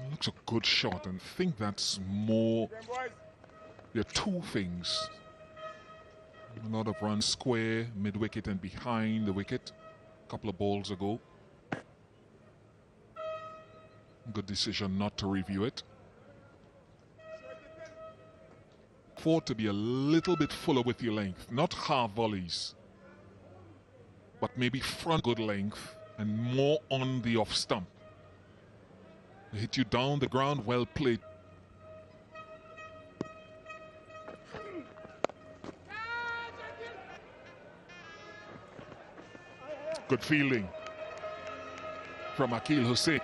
Looks a good shot, and I think that's more. There are two things. A lot of runs square, mid-wicket and behind the wicket. A couple of balls ago. Good decision not to review it. Thought to be a little bit fuller with your length. Not half volleys, but maybe front good length and more on the off stump. Hit you down the ground, well played. Good fielding from Shakib Al Hasan.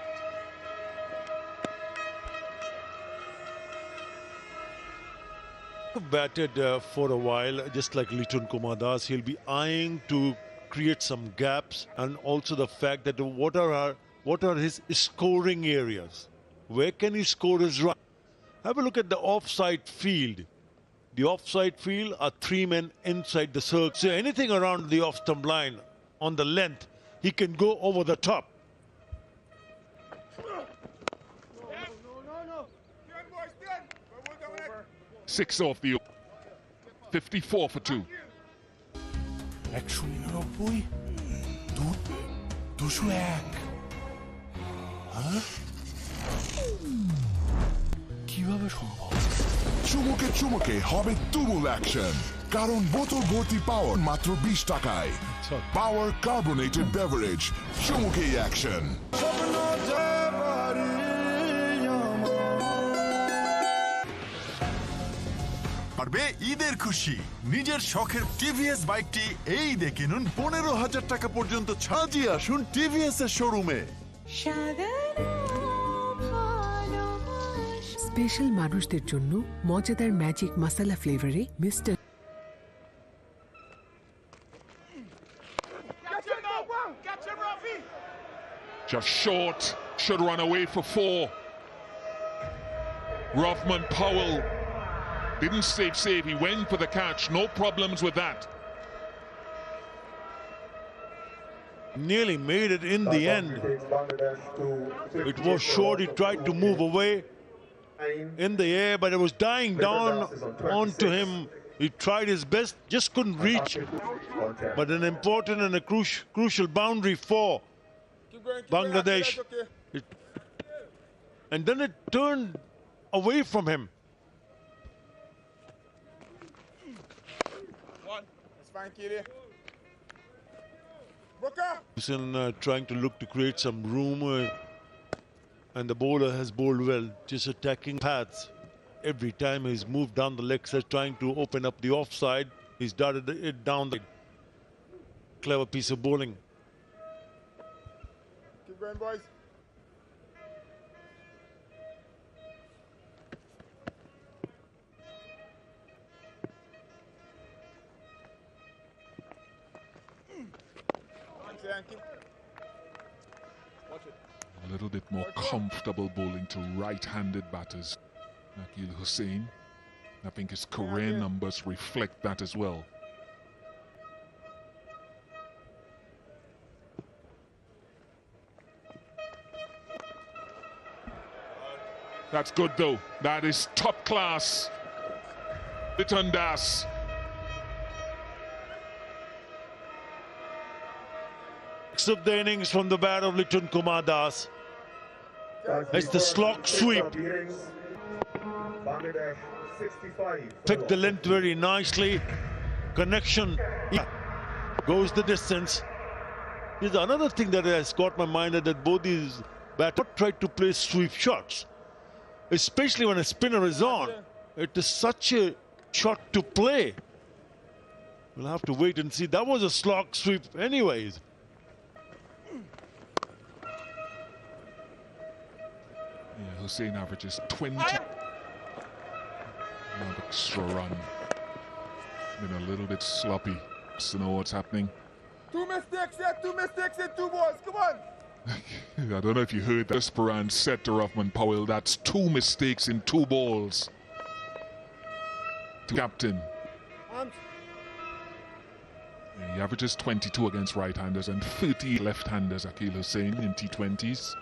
Batted for a while, just like Liton Kumar Das. He'll be eyeing to create some gaps, and also the fact that what are his scoring areas? Where can he score his run? Have a look at the offside field. The offside field are 3 men inside the circle. So anything around the off-stump line on the length, he can go over the top. 6 off the 54 for 2. চুমুকে চুমুকে হবে তুমুল action, কারণ বোতল ভর্তি পাওয়ার মাত্র 20 টাকায়। পাওয়ার carbonated beverage, চুমুকে action. পারবে ঈদের খুশি নিজের শখের টিভিএস বাইকটি এই ঈদে কিনুন 15,000 টাকা পর্যন্ত ছাড়িয়ে আসুন টিভিএস এর শোরুমে। স্পেশাল মানুষদের জন্য মজাদার ম্যাজিক মশলা ফ্লেভারে mister Just short, should run away for 4. Rothman Powell didn't save, he went for the catch, no problems with that. Nearly made it in the end. It was short, he tried to move away in the air, but it was dying down onto him. He tried his best, just couldn't reach. But an important and a crucial boundary for Bangladesh. And then it turned away from him. Hussain trying to look to create some room, and the bowler has bowled well, just attacking paths. Every time he's moved down the leg side, trying to open up the offside, he's darted it down the clever piece of bowling. Keep going, boys. A little bit more comfortable bowling to right-handed batters. Shakib Al Hasan, I think his career numbers reflect that as well. That's good though. That is top class. Liton Das. Of the innings from the bat of Liton Kumar Das. It's the slog sweep. Picked the length very nicely. Connection goes the distance. There's another thing that has caught my mind, that both these batters tried to play sweep shots, especially when a spinner is on. It is such a shot to play. We'll have to wait and see. That was a slog sweep anyways. Yeah, Hossain averages 20. Another extra run. Been a little bit sloppy. So know what's happening. 2 mistakes here, 2 mistakes in 2 balls. Come on. I don't know if you heard that. Pooran said to Rahman Powell, that's 2 mistakes in 2 balls. To captain. He averages 22 against right-handers and 30 left-handers, Shakib Al Hasan, in T20s.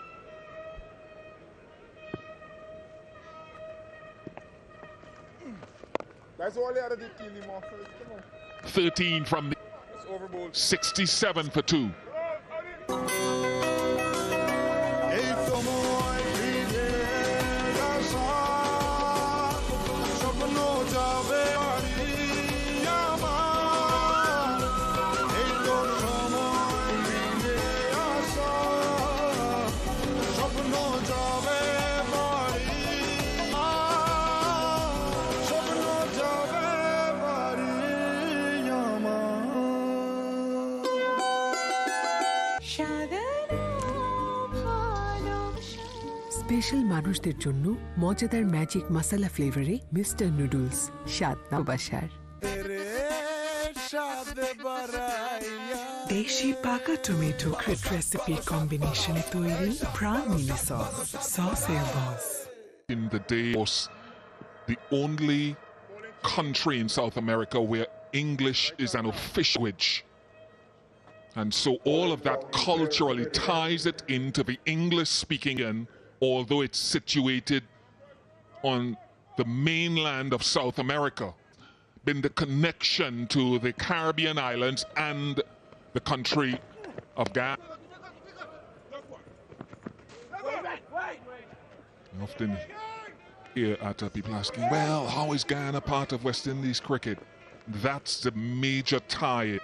That's all the other did kill him off. Come on. 13 from the 67 for 2. Special মানুষদের জন্য মজাদার magic masala ফ্লেভারে mister noodles, স্বাদ ভালোবাসার। দেশি পাকা tomato ক্রিট রেসিপির কম্বিনেশনে তৈরি প্রাণ মিলি সস, সসের বস। In the day, was the only country in South America where English is an official language. And so all of that culturally ties it into the English-speaking end, although it's situated on the mainland of South America. Been the connection to the Caribbean islands and the country of Ghana. Often hear people asking, well, how is Ghana part of West Indies cricket? That's the major tie.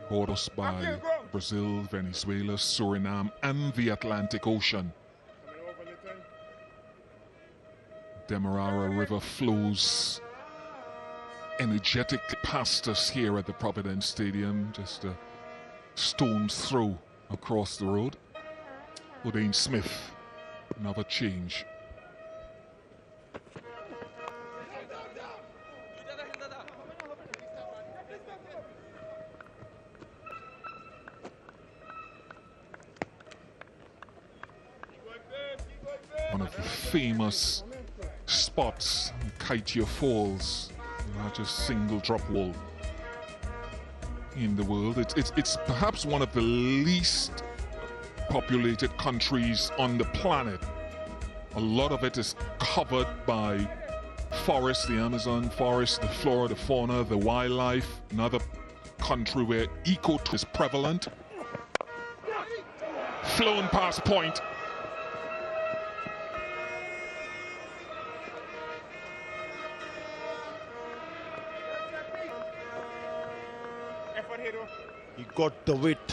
Borders by Brazil, Venezuela, Suriname, and the Atlantic Ocean. Demerara River flows energetically past us here at the Providence Stadium, just a stone's throw across the road. Udain Smith, another change. One of the famous spots, Kaitio Falls, the largest single drop wall in the world. It's perhaps one of the least populated countries on the planet. A lot of it is covered by forest, the Amazon forest, the flora, the fauna, the wildlife. Another country where ecotourism is prevalent. Flown past point. He got the weight.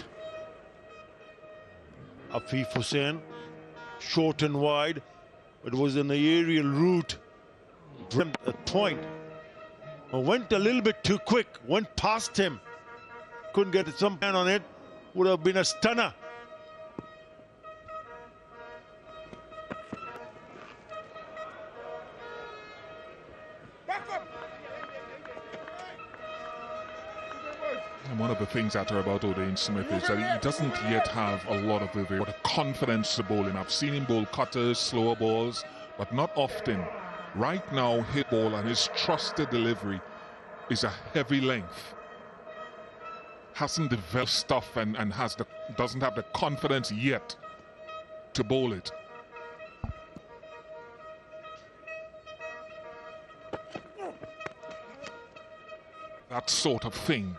Afif Hussain, short and wide. It was an aerial route. Dreamt a point. Went a little bit too quick. Went past him. Couldn't get some hand on it. Would have been a stunner. And one of the things that are about Udain Smith is that he doesn't yet have a lot of the confidence to bowl in. I've seen him bowl cutters, slower balls, but not often. Right now, his ball and his trusted delivery is a heavy length. Hasn't developed stuff and doesn't have the confidence yet to bowl it. That sort of thing.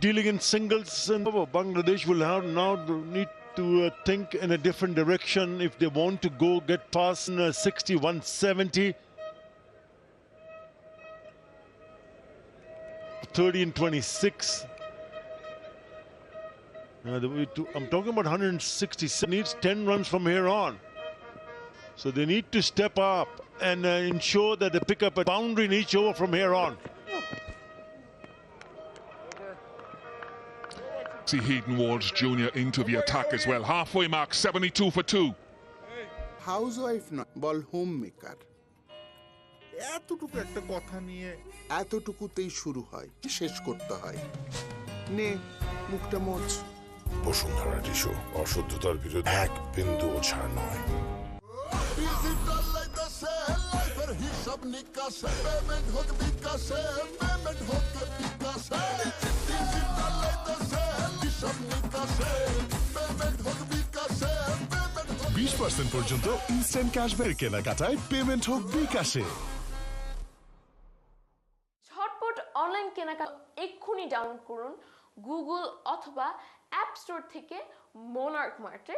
Dealing in singles, and Bangladesh will have now need to think in a different direction if they want to go get past 61-70. 30-26. I'm talking about 167. Needs 10 runs from here on. So they need to step up and ensure that they pick up a boundary in each over from here on. See Hayden Walsh Jr. into the attack as well. Halfway mark, 72 for 2. Housewife na ball homemaker. এতটুকু একটা কথা নিয়ে এতটুকুতেই শুরু হয়, শেষ করতে হয়। নে মুখটা মোচ। বসুন্ধরা টিস্যু অশুদ্ধতার বিরুদ্ধে এক বিন্দুও ছাড় নয়। ডিজিটাল লাইতাছে লাইফের হিসাব নিকাশে পেমেন্ট হোক বিকাশে পেমেন্ট হোক বিকাশে ডিজিটাল লাইতাছে হিসাব নিকাশে পেমেন্ট হোক বিকাশে 20% পর্যন্ত ইনস্ট্যান্ট ক্যাশব্যাক কেনাকাটায় পেমেন্ট হোক বিকাশে। ঝটপট অনলাইন কেনাকাটা এক্ষুনি ডাউনলোড করুন গুগল অথবা অ্যাপ স্টোর থেকে মোনার্ক মার্টে।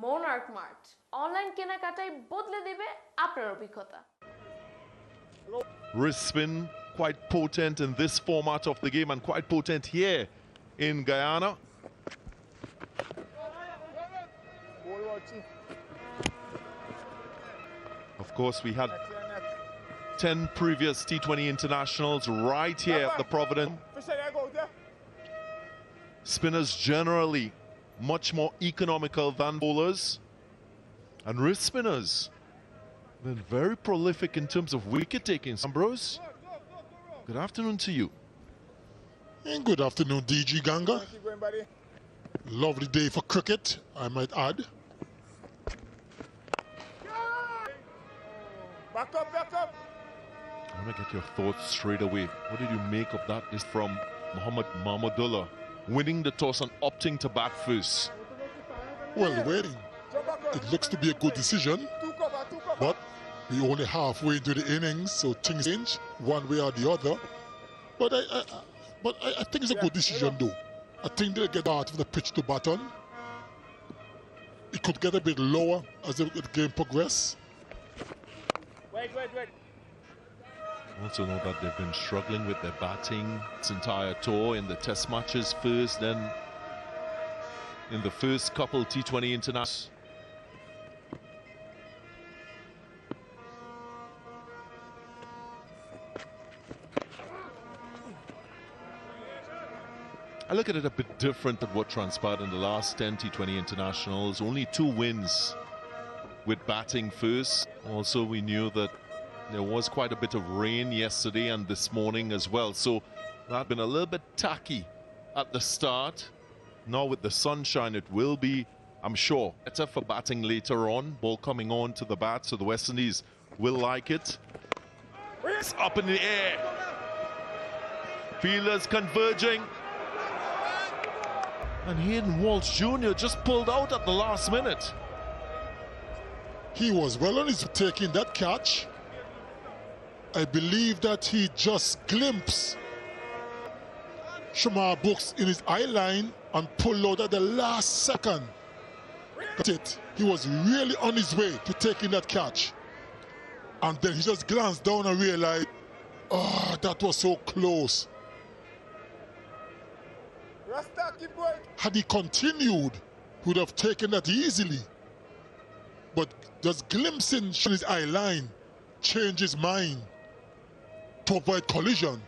মোনার্ক মার্ট অনলাইন কেনাকাটায় বদলে দেবে আপনার অভিজ্ঞতা। Wrist spin quite potent in this format of the game and quite potent here in Guyana. Of course, we had 10 previous T20 internationals right here at the Providence. Spinners generally much more economical than bowlers, and wrist spinners been very prolific in terms of wicket taking. Ambrose, good afternoon to you. And good afternoon, DG Ganga. Lovely day for cricket, I might add. Back up, back up. I want to get your thoughts straight away. What did you make of that? This from Mahmudullah, winning the toss and opting to bat first. Well, waiting. It looks to be a good decision, but we're only halfway into the innings, so things change one way or the other. But I think it's a good decision, though. I think they'll get out of the pitch to bat on. It could get a bit lower as the game progresses. Wait. Also know that they've been struggling with their batting this entire tour in the test matches first, then in the first couple T20 internationals. I look at it a bit different than what transpired in the last 10 T20 internationals. Only 2 wins with batting first. Also, we knew that there was quite a bit of rain yesterday and this morning as well, so that had been a little bit tacky at the start. Now with the sunshine, it will be, I'm sure, better for batting later on. Ball coming on to the bat, so the West Indies will like it. It's up in the air. Fielders converging. And Hayden Walsh Jr. just pulled out at the last minute. He was well on his taking that catch. I believe that he just glimpsed Shamar Brooks in his eye line and pulled out at the last second. That's it. He was really on his way to taking that catch. And then he just glanced down and realized, oh, that was so close. Had he continued, he would have taken that easily. But just glimpsing his eye line changed his mind to avoid collision.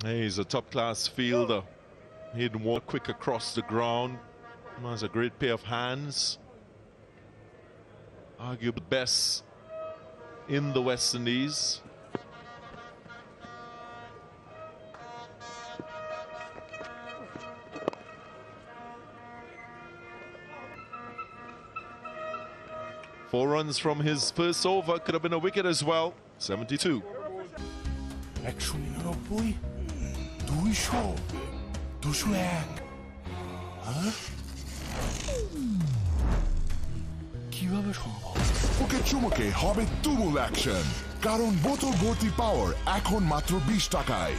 He's a top-class fielder. Hayden Walsh quick across the ground. Has a great pair of hands. Arguably best in the West Indies. Four runs from his first over, could have been a wicket as well. 72. 199, 200, 201. কিভাবে সম্ভব? ওকে চুমুকে হবে তুমুল action, কারণ বোতল ভর্তি পাওয়ার এখন মাত্র 20 টাকায়।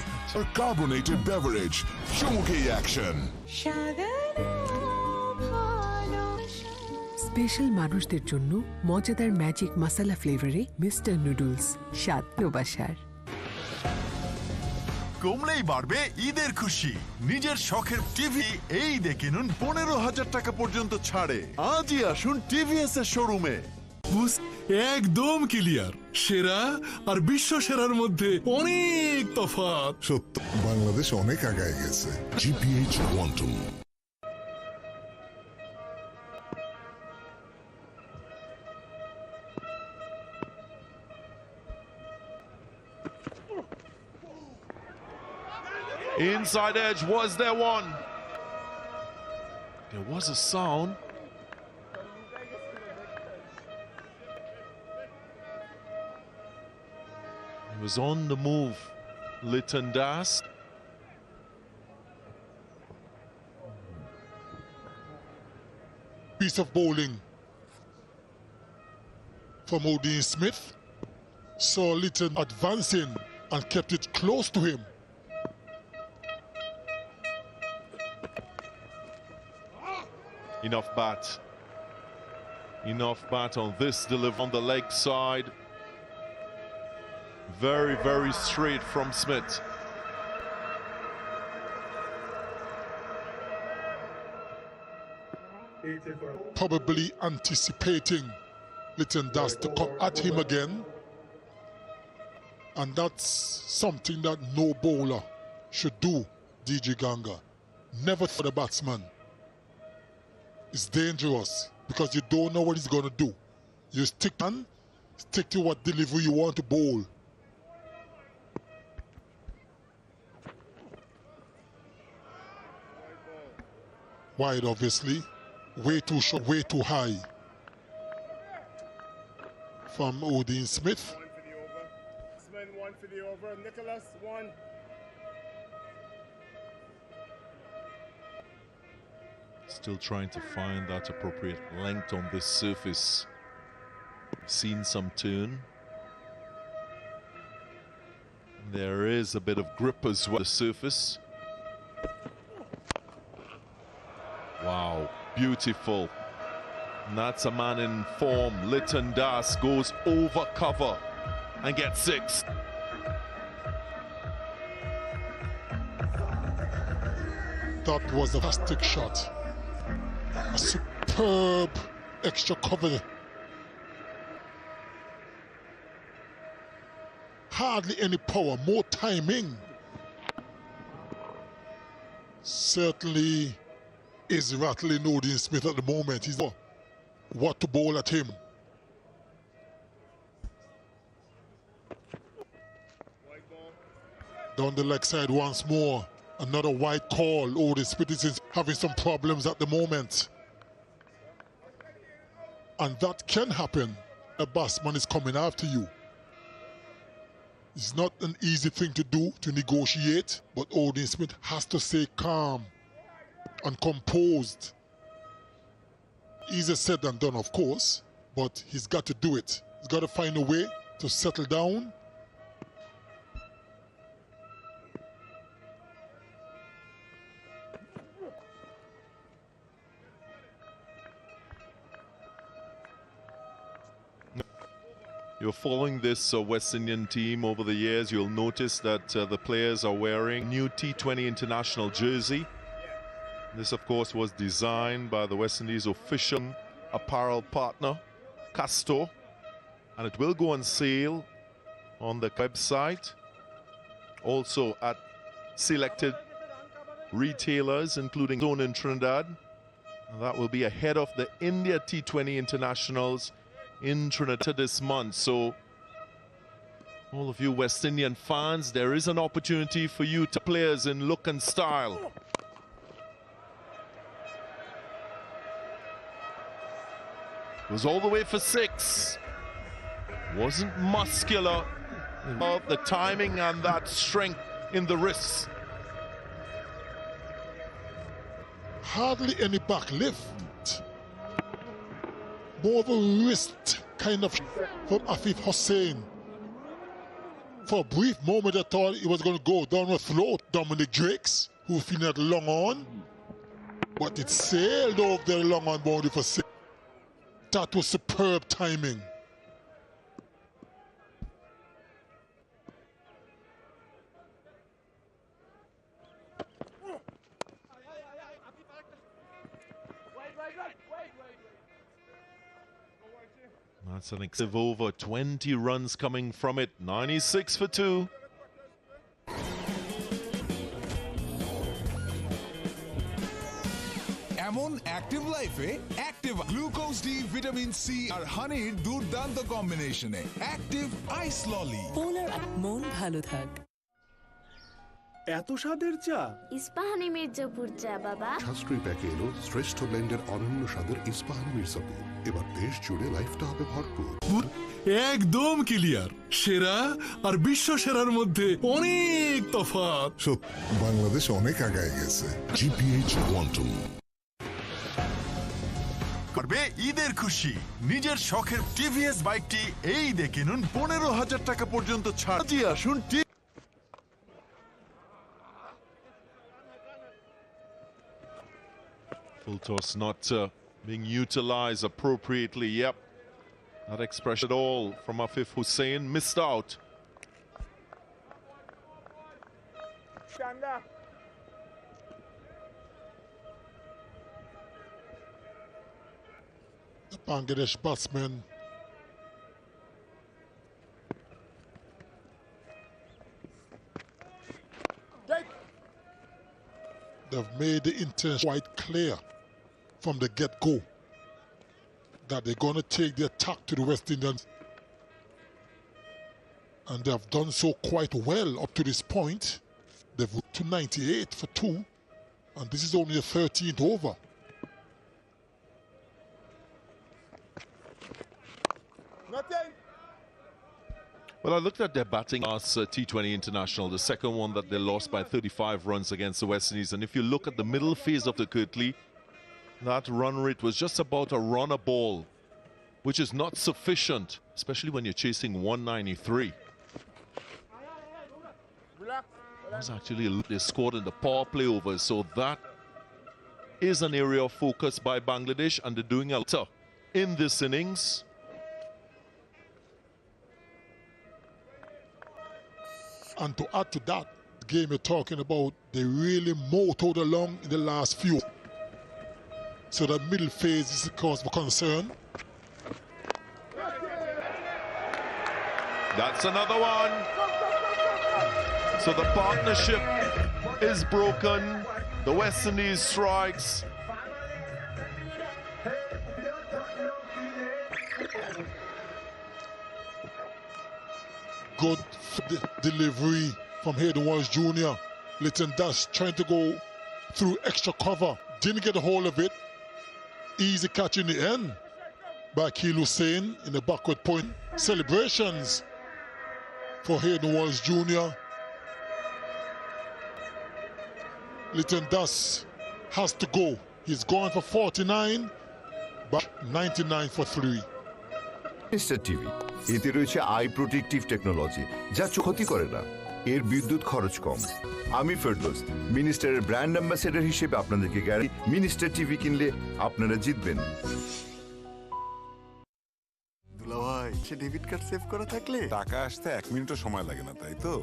কার্বনেটেড বেভারেজ চুমুকে অ্যাকশন। স্পেশাল মানুষদের জন্য মজাদার ম্যাজিক মশলা ফ্লেভারে মিস্টার নুডলস, স্বাদ ভালোবাসার। কমলেই বাড়বে ঈদের খুশি। নিজের শখের টিভি এই ঈদে কিনুন 15,000 টাকা পর্যন্ত ছাড়ে। আজই আসুন টিভিএস এর শোরুমে। একদম ক্লিয়ার, সেরা আর বিশ্ব সেরার মধ্যে অনেক তফাৎ। সত্য, বাংলাদেশ অনেক আগায় গেছে। GPH quantum. Inside edge, was there one? There was a sound. He was on the move, Litton Das. Piece of bowling from Odean Smith. Saw Litton advancing and kept it close to him. Enough bat on this delivery on the leg side. Very, very straight from Smith. Probably anticipating Litton Das to come at him again. And that's something that no bowler should do, DJ Ganga. Never for the batsman. It's dangerous because you don't know what he's going to do. You stick to what delivery you want to bowl. Wide, obviously. Way too short, way too high. From Odean Smith. One for the over. Nicholas, one. Still trying to find that appropriate length on this surface. Seen some turn. There is a bit of grip as well on the surface. Wow, beautiful. And that's a man in form. Litton Das goes over cover and gets 6. That was a fantastic shot. A superb extra cover. Hardly any power, more timing. Certainly is rattling Odean Smith at the moment. He's what to bowl at him. Down the leg side once more. Another wide call. Odean Smith is having some problems at the moment. And that can happen. A batsman is coming after you. It's not an easy thing to do, to negotiate, but Odean Smith has to stay calm and composed. Easier said than done, of course, but he's got to do it. He's got to find a way to settle down. You're following this West Indian team over the years, you'll notice that the players are wearing new T20 international jersey. This, of course, was designed by the West Indies official apparel partner, Castor, and it will go on sale on the website, also at selected retailers, including Zone in Trinidad. And that will be ahead of the India T20 internationals in Trinidad this month. So all of you West Indian fans, there is an opportunity for you to players in look and style. Was all the way for 6. Wasn't muscular, but the timing and that strength in the wrists. Hardly any back lift. More of a wrist kind of from Shakib Hossain. For a brief moment I thought he was going to go down the throat Dominic Drakes, who feeling that long on, but it sailed over the long on boundary for 6. That was superb timing. That's an excessive over, 20 runs coming from it, 96 for 2. এমন active লাইফে active glucose D vitamin C আর হানির দুর্দান্ত কম্বিনেশনে active আইস ললি পোলার মন ভালো থাক। এত স্বাদের চা ইস্পাহানি মির্জাপুর চা বাবা। সাশ্রয়ী প্যাকে এলো শ্রেষ্ঠ ব্লেন্ডের অনন্য স্বাদের ইস্পাহানি মির্জাপুর। এবার দেশ জুড়ে লাইফটা হবে ভরপুর। একদম ক্লিয়ার, সেরা আর বিশ্ব সেরার মধ্যে অনেক তফাৎ। বাংলাদেশ অনেক আগায় গেছে। জিপিএইচ কোয়ান্টাম করবে ঈদের খুশি। নিজের শখের টিভিএস বাইকটি এই দেখে নিন 15,000 টাকা পর্যন্ত ছাড়। আসুন Full toss not being utilized appropriately. Yep, not expressed at all from Afif Hussain. Missed out. The Bangladesh batsmen they've made the intention quite clear from the get-go that they're going to take the attack to the West Indians, and they have done so quite well up to this point. They've to 98 for 2, and this is only the 13th over. Well, I looked at their batting last T20 International, the second one that they lost by 35 runs against the West Indies. And if you look at the middle phase of the Kirtley, that run rate was just about a run a ball, which is not sufficient, especially when you're chasing 193. That was actually they scored in the power play overs, so that is an area of focus by Bangladesh, and they're doing a lot in this innings. And to add to that, the game you're talking about, they really motored along in the last few. So the middle phase is a cause for concern. That's another one. So the partnership is broken. The West Indies strikes. Good delivery from Hayden Walsh Jr. Litton Dash trying to go through extra cover. Didn't get a hold of it. Easy catch in the end by Shakib Hussain in the backward point. Celebrations for Hayden Walsh Jr. Litton Dash has to go. He's going for 49, but 99 for 3. Mister TV এতে রয়েছে I protective technology যা ক্ষতি করে না, এর বিদ্যুৎ খরচ কম। আমি ফেরদৌস মিনিস্টারের ব্র্যান্ড অ্যাম্বাসেডর হিসেবে আপনাদেরকে গ্যারান্টি মিনিস্টার টিভি কিনলে আপনারা জিতবেন। দুলাভাই সে ডেবিট কার্ড সেভ করা থাকলে টাকা আসতে 1 মিনিটও সময় লাগে না, তাই তো?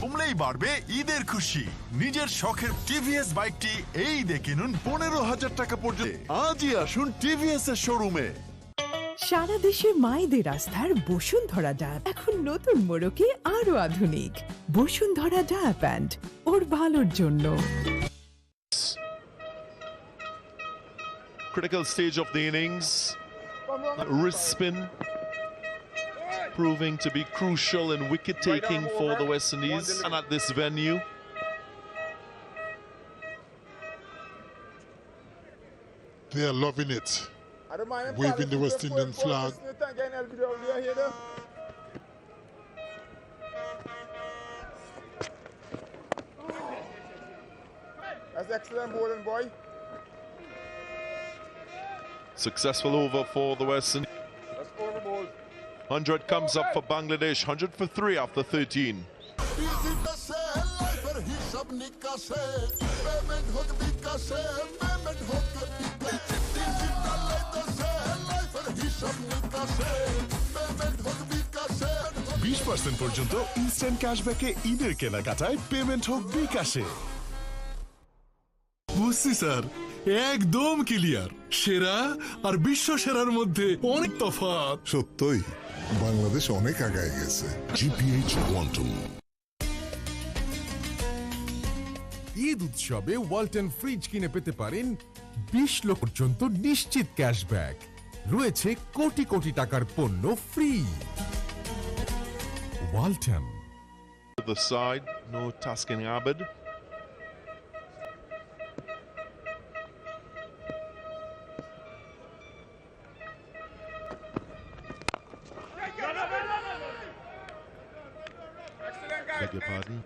কমলেই বাড়বে ঈদের খুশি। নিজের শখের টিভিএস বাইকটি এই দেখে নিন 15,000 টাকা পর্যন্ত। আজই আসুন টিভিএস এর শোরুমে। সারা দেশে মায়েদের আস্থার বসুন্ধরা ডাব এখন নতুন মোড়কে আরো আধুনিক। বসুন্ধরা ডাব ব্যান্ড ওর ভালোর জন্য। Critical stage of the innings. Wrist spin proving to be crucial in wicket taking for the West Indies and at this venue. They are loving it, waving the West Indian flag. That's excellent bowling, boy. Successful over for the West Indies. 100 comes up for Bangladesh, 100 for 3 after 13. 20% পর্যন্ত instant ক্যাশব্যাকে ঈদের কেনাকাটায় payment হোক বিকাশে। বুঝছি sir, একদম clear. সেরা আর বিশ্ব সেরার মধ্যে অনেক তফাৎ। সত্যই বাংলাদেশ অনেক আগায় গেছে। GPH quantum. ঈদ উৎসবে ওয়ালটন ফ্রিজ কিনে পেতে পারেন 20 লক্ষ পর্যন্ত নিশ্চিত ক্যাশব্যাক। রয়েছে কোটি কোটি টাকার পণ্য free. Walton. The side, no Taskin Abid. Beg your pardon.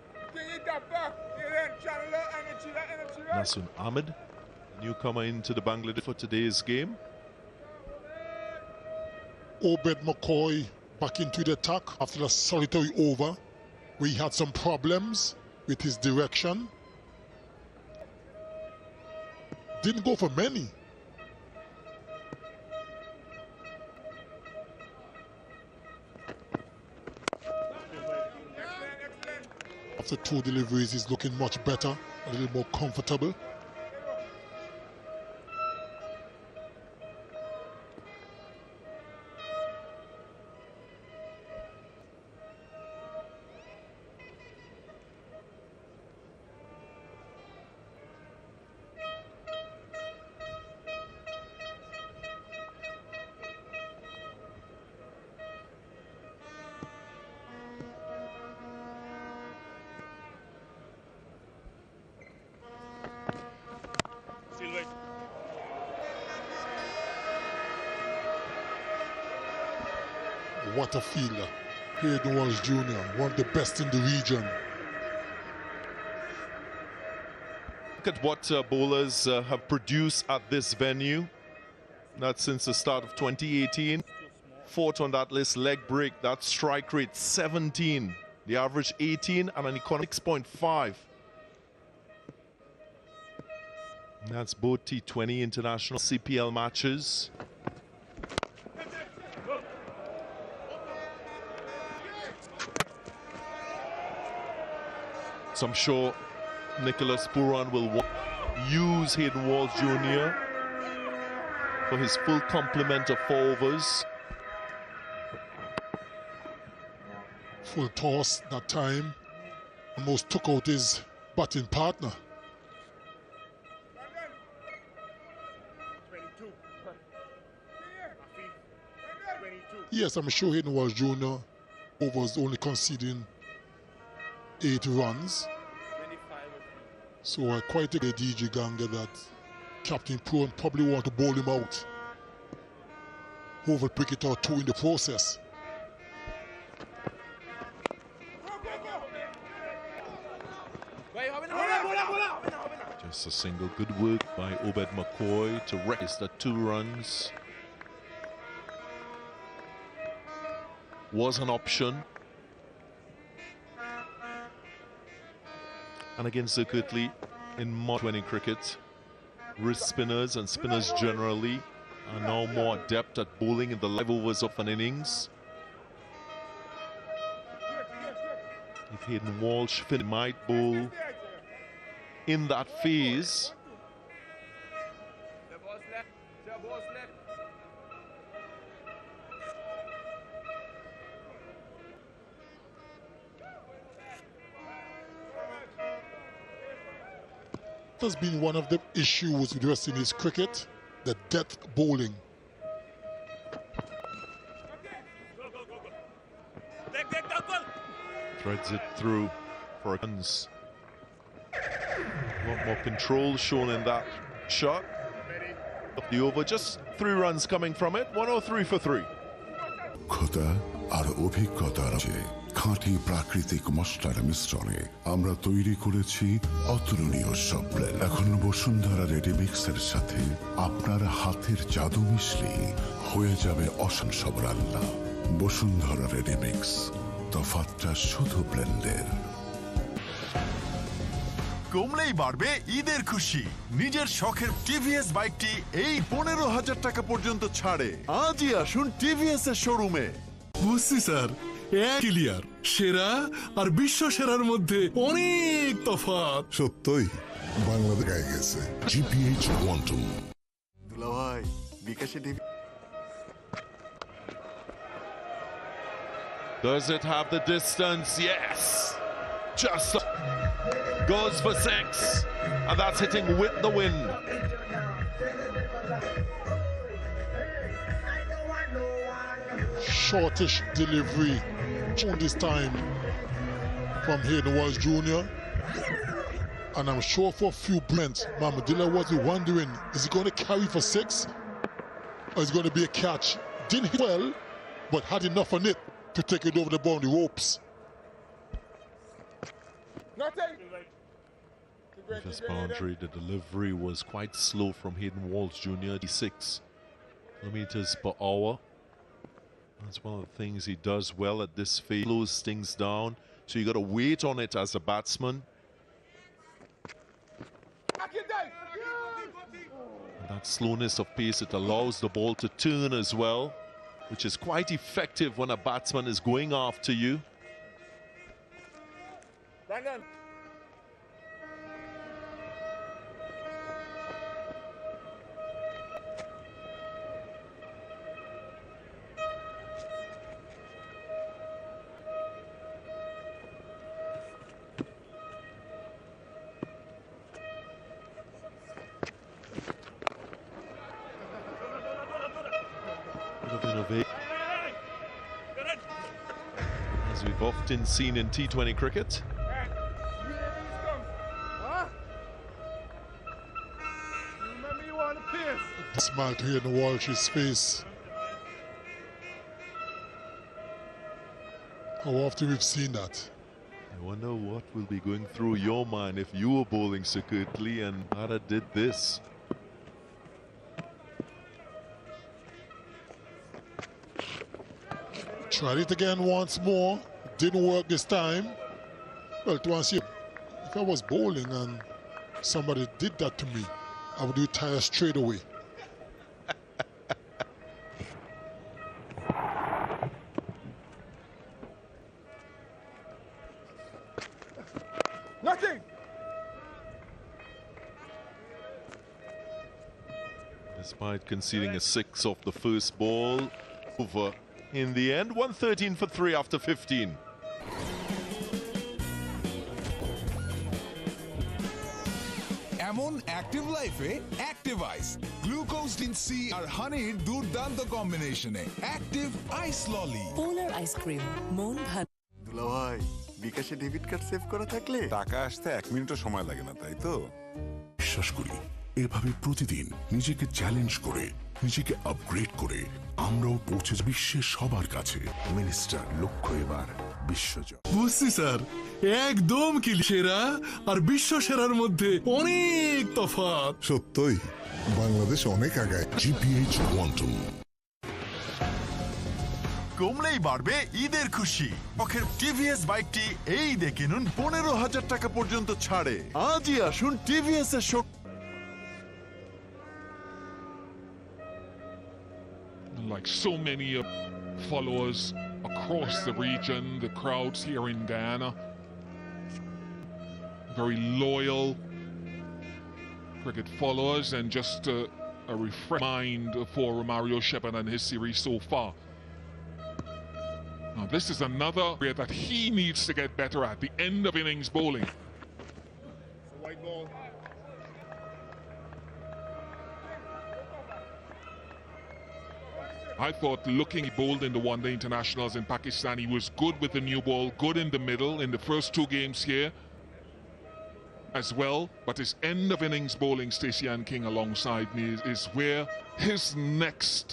Nasun Ahmed, newcomer into the Bangladesh for today's game. Obed McCoy back into the attack after a solitary over. We had some problems with his direction. Didn't go for many. After 2 deliveries, he's looking much better, a little more comfortable. What a fielder. Hayden Walsh Jr., one of the best in the region. Look at what bowlers have produced at this venue. That's since the start of 2018. Fourth on that list, leg break. That strike rate 17. The average 18 and an economic 6.5. That's both T20 international CPL matches. So I'm sure Nicholas Pooran will use Hayden Walsh Jr. for his full complement of 4 overs. Full toss that time. Almost took out his batting partner. Yes, I'm sure Hayden Walsh Jr. overs only conceding 8 runs. So I quite think a DJ Ganga that Captain Pooran probably want to bowl him out. Over pick it or 2 in the process. Just a single good work by Obed McCoy to register 2 runs. Was an option. And again, circuitly in T20 cricket, wrist spinners and spinners generally are now more adept at bowling in the live overs of an innings. If Hayden Walsh might bowl in that phase. Has been one of the issues with West Indies cricket, the death bowling. Threads it through for runs. A lot more control shown in that shot. Up the over, just 3 runs coming from it. 103 for 3. খোদা আর অভিজ্ঞতার আছে খাঁটি প্রাকৃতিক মশলার মিশ্রণে আমরা তৈরি করেছি অতুলনীয় সব ব্লেন্ড। এখন বসুন্ধরা রেডিমিক্সের সাথে আপনার হাতের জাদু মিশলে হয়ে যাবে অসম সব রান্না। বসুন্ধরা রেডিমিক্স, তফাৎটা শুধু ব্লেন্ডের। কমলেই বাড়বে ঈদের খুশি। নিজের শখের টিভিএস বাইকটি এই 15,000 টাকা পর্যন্ত ছাড়ে। আজই আসুন টিভিএস এর শোরুমে। বুঝছি স্যার, এক ক্লিয়ার সেরা আর বিশ্ব সেরার মধ্যে অনেক তফাৎ। সত্যই বাংলাদেশ গায়ে গেছে জিপিএইচ কোয়ান্টাম। দুলাভাই বিকাশে Does it have the distance? Yes. Just goes for 6. And that's hitting with the wind. Shortish delivery this time from Hayden Walsh Jr. And I'm sure for a few minutes, Mahmudullah was wondering, is he going to carry for 6? Or is it going to be a catch? Didn't hit well, but had enough on it to take it over the boundary ropes. This boundary, the delivery was quite slow from Hayden Walsh Jr. 6 kilometers per hour. That's one of the things he does well at this phase. Slows things down, so you got to wait on it as a batsman. And that slowness of pace, it allows the ball to turn as well, which is quite effective when a batsman is going after you. As we've often seen in T20 cricket. Smile to hear the Walsh's face. How often we've seen that? I wonder what will be going through your mind if you were bowling so quickly and Bharat did this. Tried it again once more. Didn't work this time. Well, to answer you, if I was bowling and somebody did that to me, I would retire straight away. Nothing. Despite conceding a 6 off the first ball, over in the end, 113 for 3 after 15. এমন active লাইফে active আইস glucose dean C আর হানির দুর্দান্ত কম্বিনেশনে active আইস ললি Polar ice cream মন ভালো। দুলাভাই বিকাশে ডেবিট কার্ড সেভ করা থাকলে টাকা আসতে 1 মিনিটও সময় লাগে না, তাই তো? বিশ্বাস করি এভাবে প্রতিদিন নিজেকে চ্যালেঞ্জ করে নিজেকে আপগ্রেড করে আমরাও পৌঁছে বিশ্বের সবার কাছে। মিনিস্টার লক্ষ্য এবার বিশ্বজয়। বুঝছি স্যার, একদম কি সেরা আর বিশ্ব সেরার মধ্যে অনেক তফাৎ। সত্যই বাংলাদেশ অনেক আগায় জিপিএইচ কোয়ান্টাম। কমলেই বাড়বে ঈদের খুশি। শখের টিভিএস বাইকটি এই ঈদে কিনুন 15,000 টাকা পর্যন্ত ছাড়ে। আজই আসুন টিভিএস এর শোরুমে। Like so many followers across the region, the crowds here in Guyana, very loyal cricket followers, and just a refresh mind for Mario Shepard and his series so far. Now this is another area that he needs to get better at, the end of innings bowling. White ball. I thought looking bowled in the one-day internationals in Pakistan, he was good with the new ball, good in the middle in the first 2 games here as well. But his end of innings bowling, Stacey Ann King alongside me, is where his next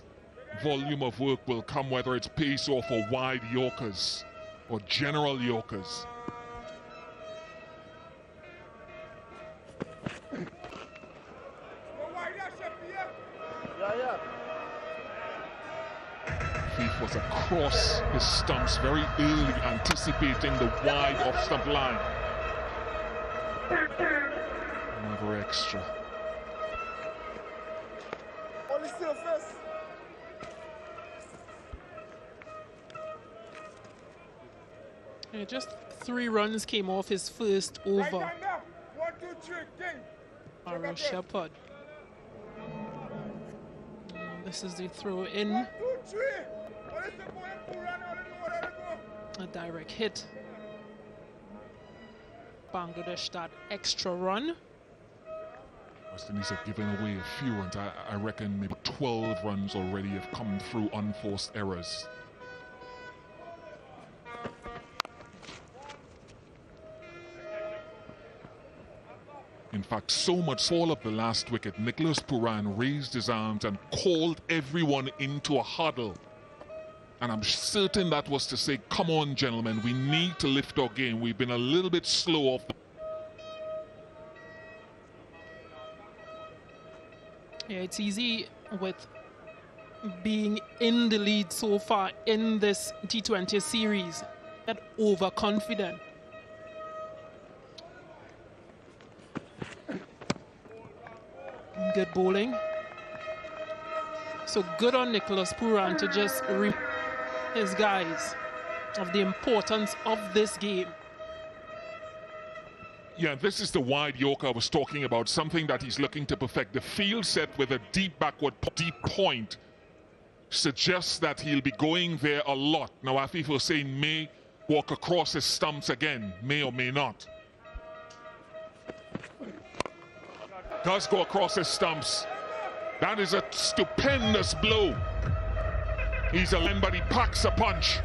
volume of work will come, whether it's pace or for wide Yorkers or general Yorkers. Was across his stumps very early, anticipating the wide off-stump line. over extra. Only still first. Yeah, just 3 runs came off his first over. Right under. 1, 2, 3, king. Aaron Shepherd. This is the throw in. 1, 2, 3. What is the boy Pooran? A direct hit. Bangladesh that extra run. West Indies have given away a few runs. I reckon maybe 12 runs already have come through unforced errors. In fact, so much fall of the last wicket, Nicholas Pooran raised his arms and called everyone into a huddle. And I'm certain that was to say, come on, gentlemen, we need to lift our game. We've been a little bit slow off the... Yeah, it's easy with being in the lead so far in this T20 series. Get overconfident. Good bowling. So good on Nicholas Pooran to just remind his guys of the importance of this game. Yeah, this is the wide Yorker I was talking about, something that he's looking to perfect. The field set with a deep backward, deep point suggests that he'll be going there a lot. Now, Afif Hussain may walk across his stumps again, may or may not. Does go across his stumps. That is a stupendous blow. He's a line, but he packs a punch.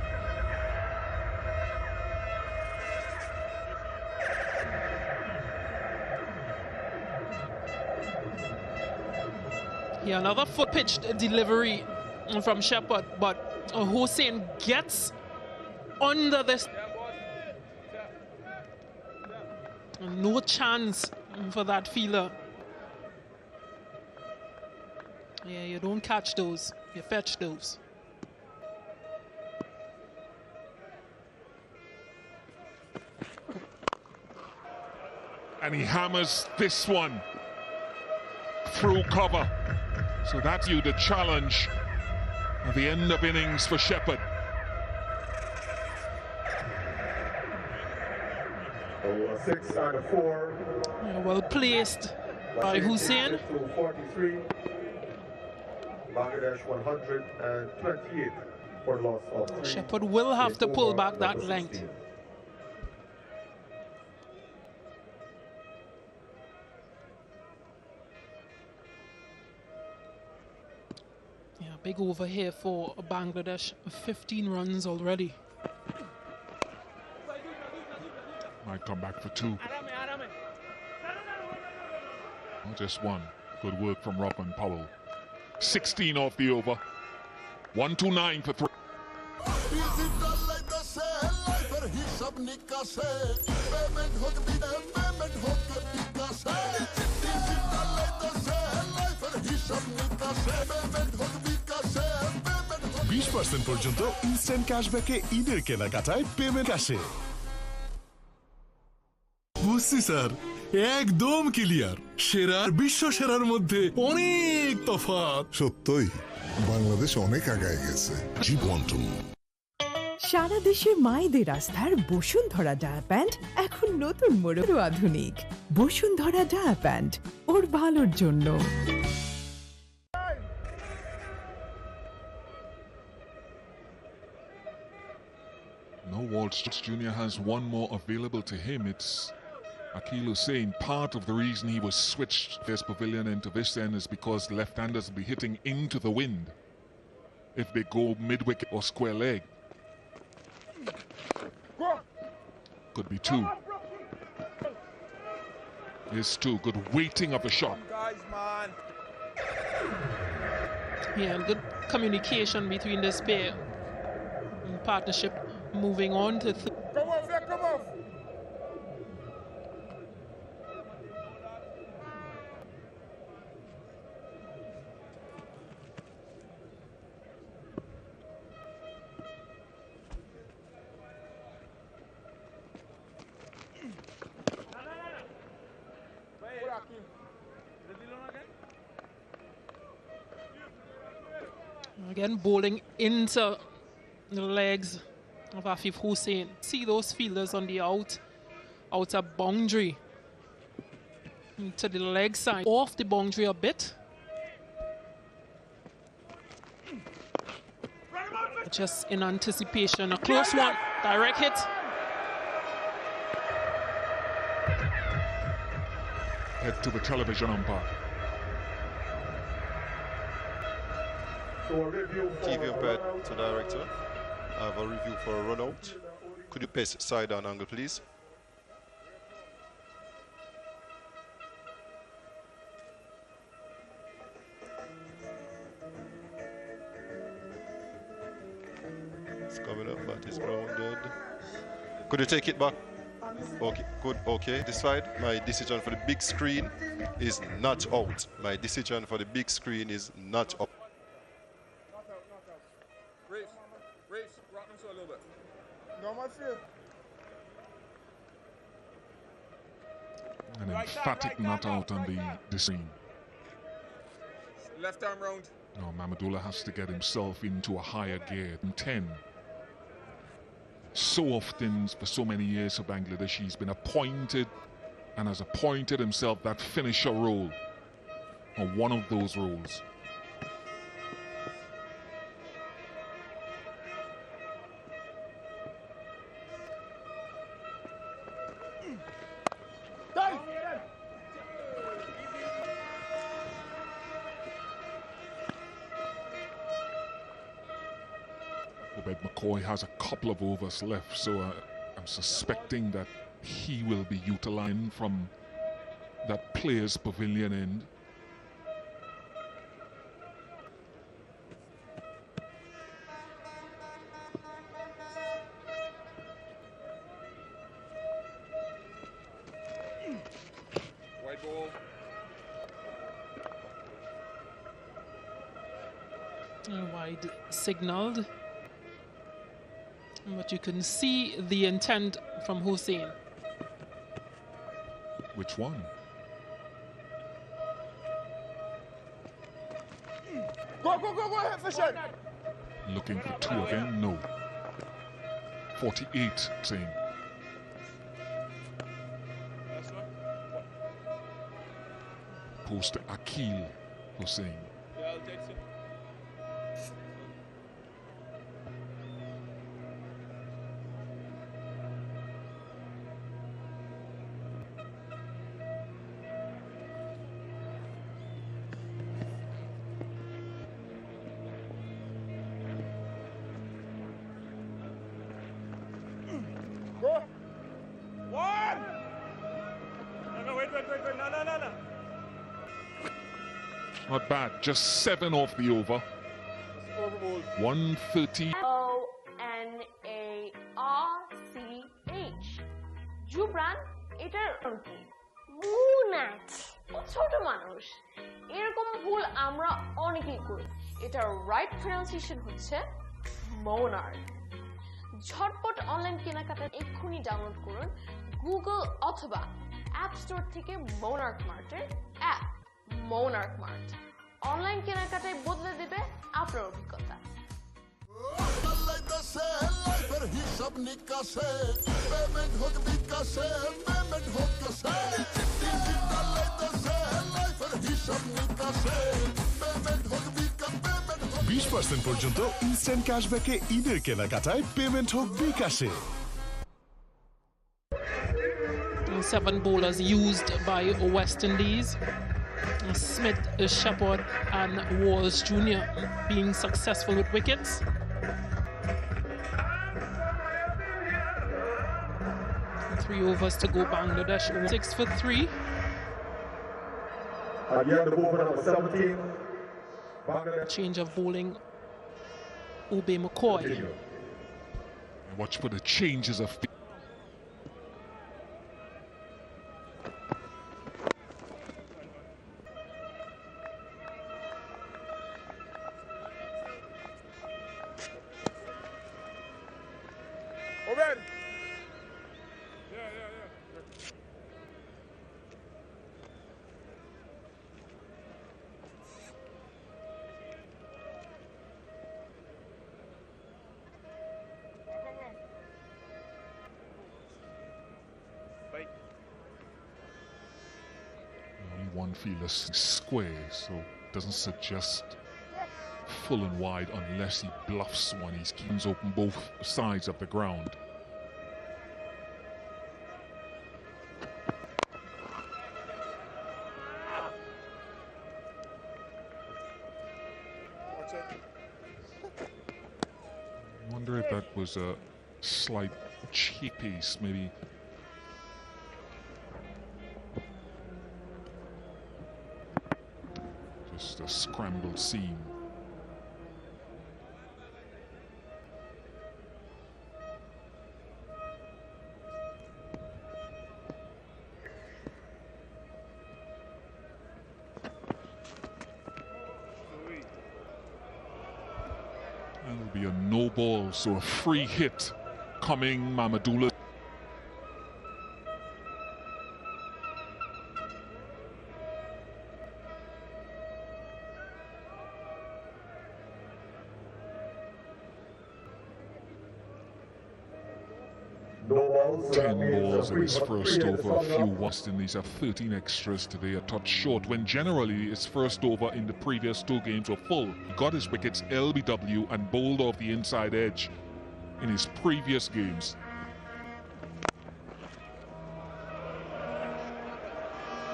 Yeah, another foot pitched delivery from Shepherd, but Hossain gets under this. No chance for that fielder. Yeah, you don't catch those, you fetch those. And he hammers this one through cover. So that's you the challenge at the end of innings for Shepherd. So 6 and a 4. Yeah, well placed by Hossain. 43. Bangladesh 128 for loss of 3. Shepherd will have to pull back that length. Yeah, big over here for Bangladesh. 15 runs already. Might come back for 2. Oh, just 1. Good work from Robin Powell. 16 off the over. 129 for 3. পর্যন্ত instant ক্যাশব্যাকে ঈদের কেনাকাটায় payment আসে। বুঝছি sir, একদম clear. সেরার বিশ্ব সেরার মধ্যে অনেক তফাৎ। সত্যই বাংলাদেশ অনেক আগায় গেছে। জীবন্তম সারা দেশে মায়েদের আস্থার বসুন্ধরা ডায়া প্যান্ট এখন নতুন মোড়ক আধুনিক। বসুন্ধরা ডায়া প্যান্ট, ওর ভালোর জন্য। No, Walsh Jr. has one more available to him. It's Shakib Hussain. Part of the reason he was switched this pavilion into this end is because left-handers will be hitting into the wind if they go mid-wicket or square leg. Could be 2. Here's 2. Good weighting of the shot. Yeah, good communication between this pair. Partnership moving on to... Come off, yeah, come off. Again, bowling into the legs of Shakib Hossain. See those fielders on the outer boundary to the leg side, off the boundary a bit. Just in anticipation, a close one, direct hit. Head to the television umpire. TV umpire to director. I have a review for a run out. Could you pace side down angle, please? It's coming up, but it's grounded. Could you take it back? Okay, good, okay. This side, my decision for the big screen is not out. My decision for the big screen is not out. An emphatic not out on the screen. Left arm round. No, Mahmudullah has to get himself into a higher gear. 10. So often, for so many years for Bangladesh, he's been appointed and has appointed himself that finisher role, or one of those roles. McCoy has a couple of overs left, so I'm suspecting that he will be utilized from that players' pavilion end. White ball. Wide signaled. But you can see the intent from Hossain. Which one? Go ahead, Fisher. Looking for two again? No. 48, saying. Post to Akil Hossain. Yeah, I'll take it. Go. One. No, wait. No. Not bad. Just 7 off the over. 130. ONARCH. Jubran এটার কি? মুনাট। ছোট মানুষ। এরকম ভুল আমরা অনেকেই করি। এটার রাইট প্রনাউন্সিয়েশন হচ্ছে monarch। ঝটপট অনলাইন কেনাকাটা এক্ষুনি ডাউনলোড করুন গুগল অথবা অ্যাপ স্টোর থেকে monarch মার্টের অ্যাপ monarch মার্ট। অনলাইন কেনাকাটায় বদলে দেবে আপনার অভিজ্ঞতা। পর্যন্ত ইনস্ট্যান্ট ক্যাশব্যাকে ঈদের কেনাকাটায় পেমেন্ট হোক বিকাশে। 7 bowlers used by West Indies. Smith, Shepard and Walsh Jr. being successful with wickets. And 3 overs to go Bangladesh. 6 for 3. Change of bowling. Ube McCoy. Watch for the changes of Over. Yeah. fielder square, so it doesn't suggest full and wide unless he bluffs one. He's keeps open both sides of the ground. I wonder if that was a slight cheek piece, maybe. Just a scrambled seam. That'll be a no ball, so a free hit coming, Mahmudullah. No balls. 10 balls in his first over, a few lost in these 13 extras today, a touch short when generally his first over in the previous 2 games were full. He got his wickets LBW and bowled off the inside edge in his previous games.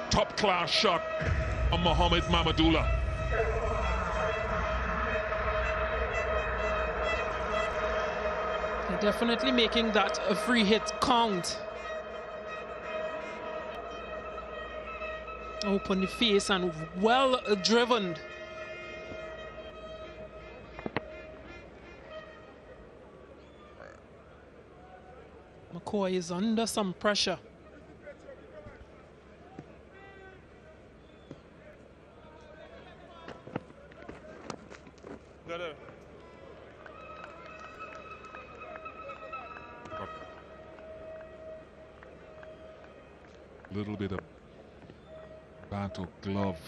Top class shot on Mahmudullah. Definitely making that a free hit count. Open the face and well driven. McCoy is under some pressure. Little bit of bat or glove.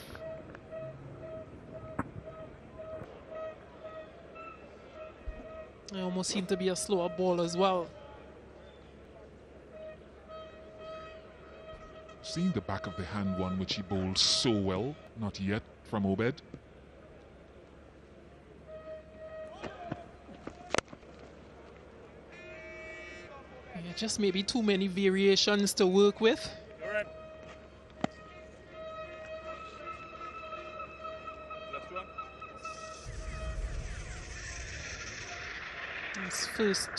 It almost seemed to be a slower ball as well. Seen the back of the hand one which he bowled so well, not yet from Obed. Yeah, just maybe too many variations to work with. His first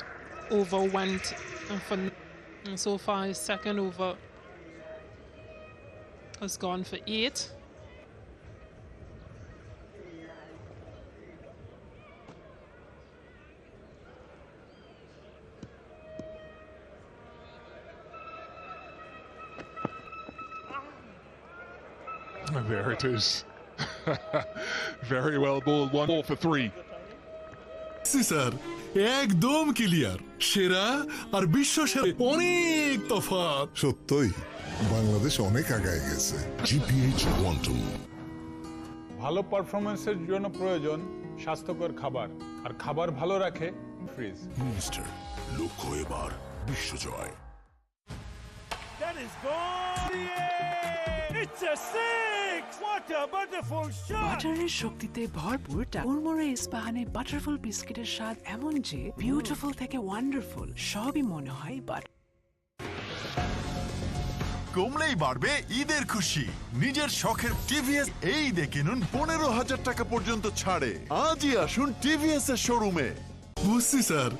over went and so far his second over has gone for 8. There it is. Very well bowled, 1 ball for 3. Sir একদম clear সেরা আর বিশ্ব সেরা অনেক তফাৎ সত্যই বাংলাদেশ অনেক আগায় গেছে জিপিএইচ কোয়ান্টাম ভালো পারফরম্যান্সের জন্য প্রয়োজন স্বাস্থ্যকর খাবার আর খাবার ভালো রাখে ফ্রিজ মিস্টার লক্ষ্য এবার বিশ্বজয় That is gone. It's a 6. What a wonderful shot. বাটারের শক্তিতে ভরপুর মুড়মুড়ে ইস্পাহানি বাটারফুল বিস্কিটের স্বাদ এমন যে বিউটিফুল থেকে ওয়ান্ডারফুল সবই মনে হয় বাটার। কমলেই বাড়বে ঈদের খুশি নিজের শখের টিভিএস এই দেখে নিন 15,000 টাকা পর্যন্ত ছাড়ে আজই আসুন টিভিএস এর শোরুমে বুঝছি sir.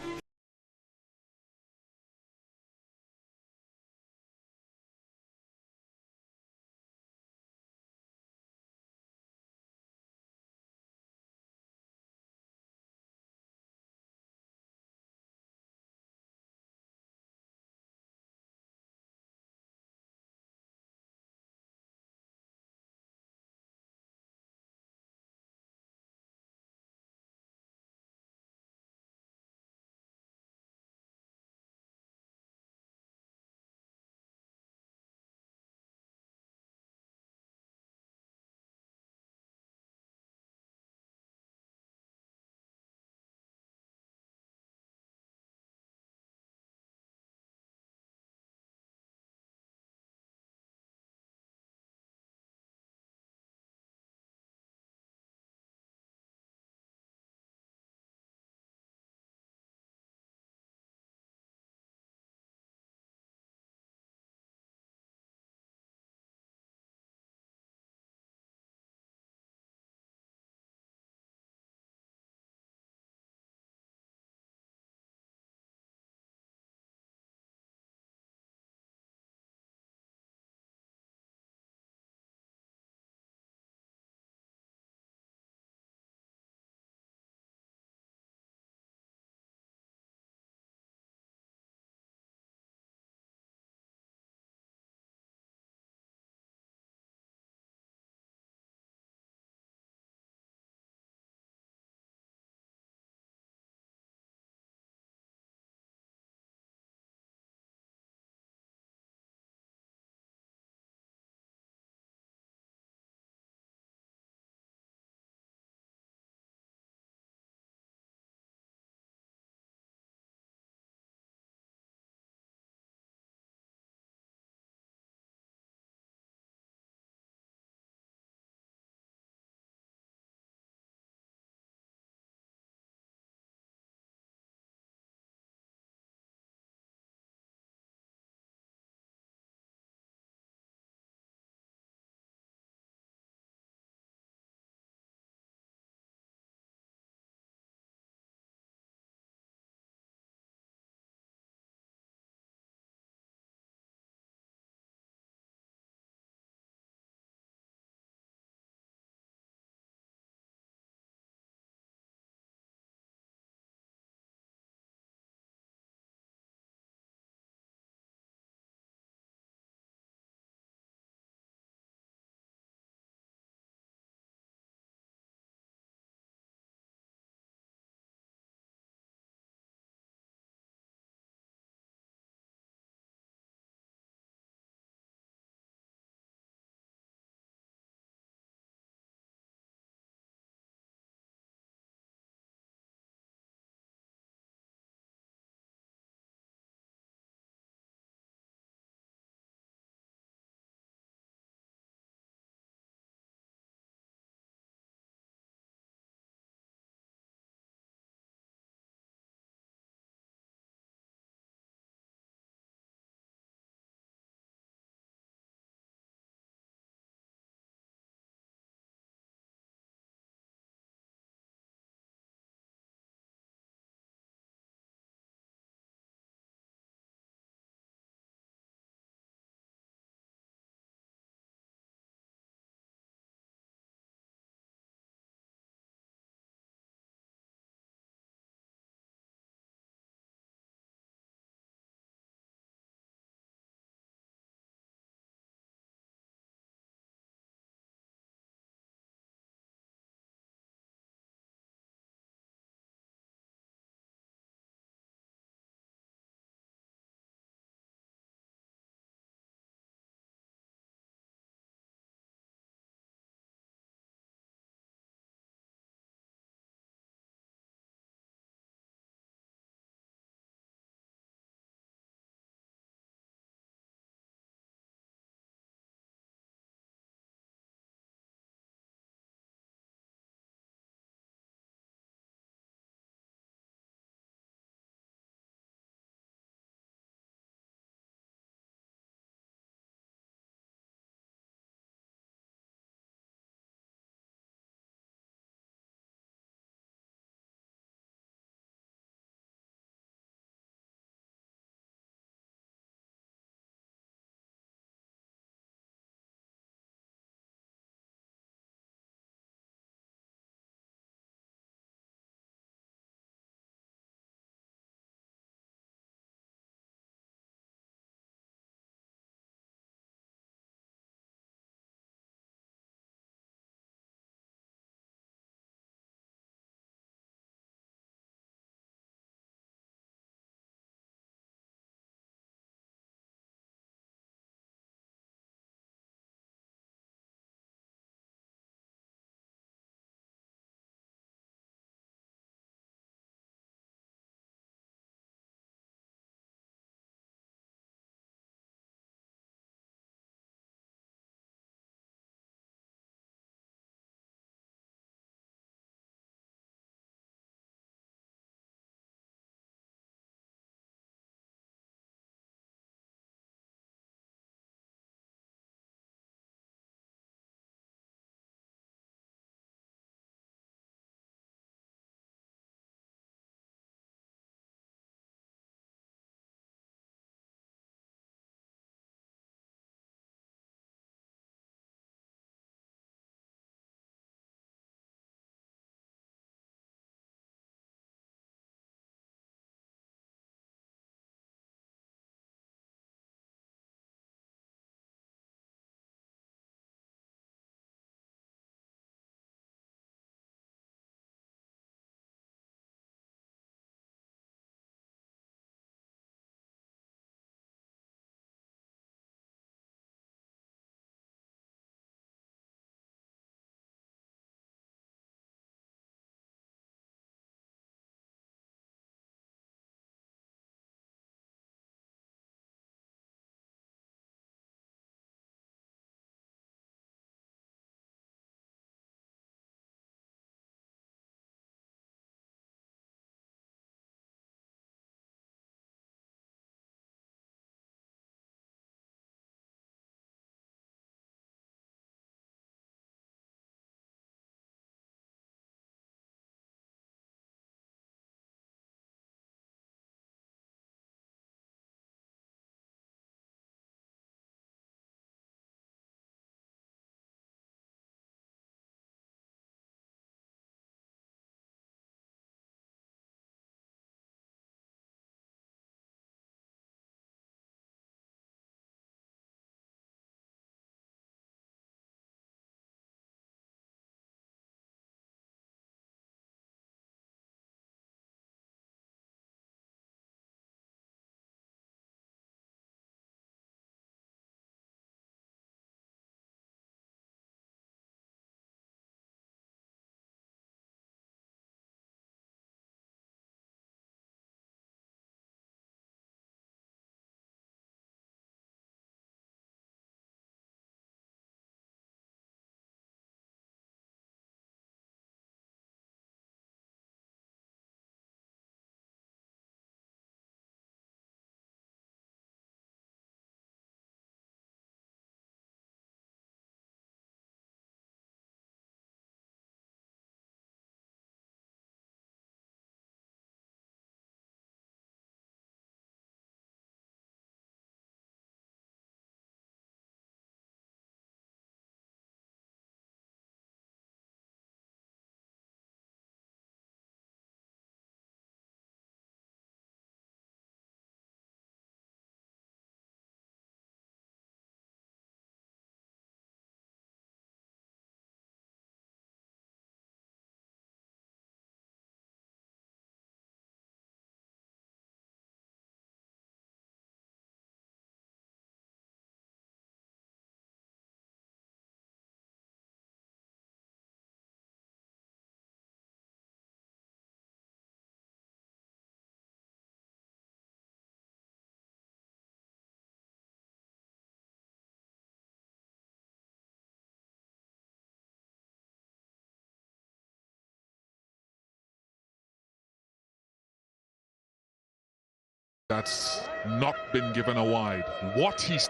That's not been given a wide. What he's...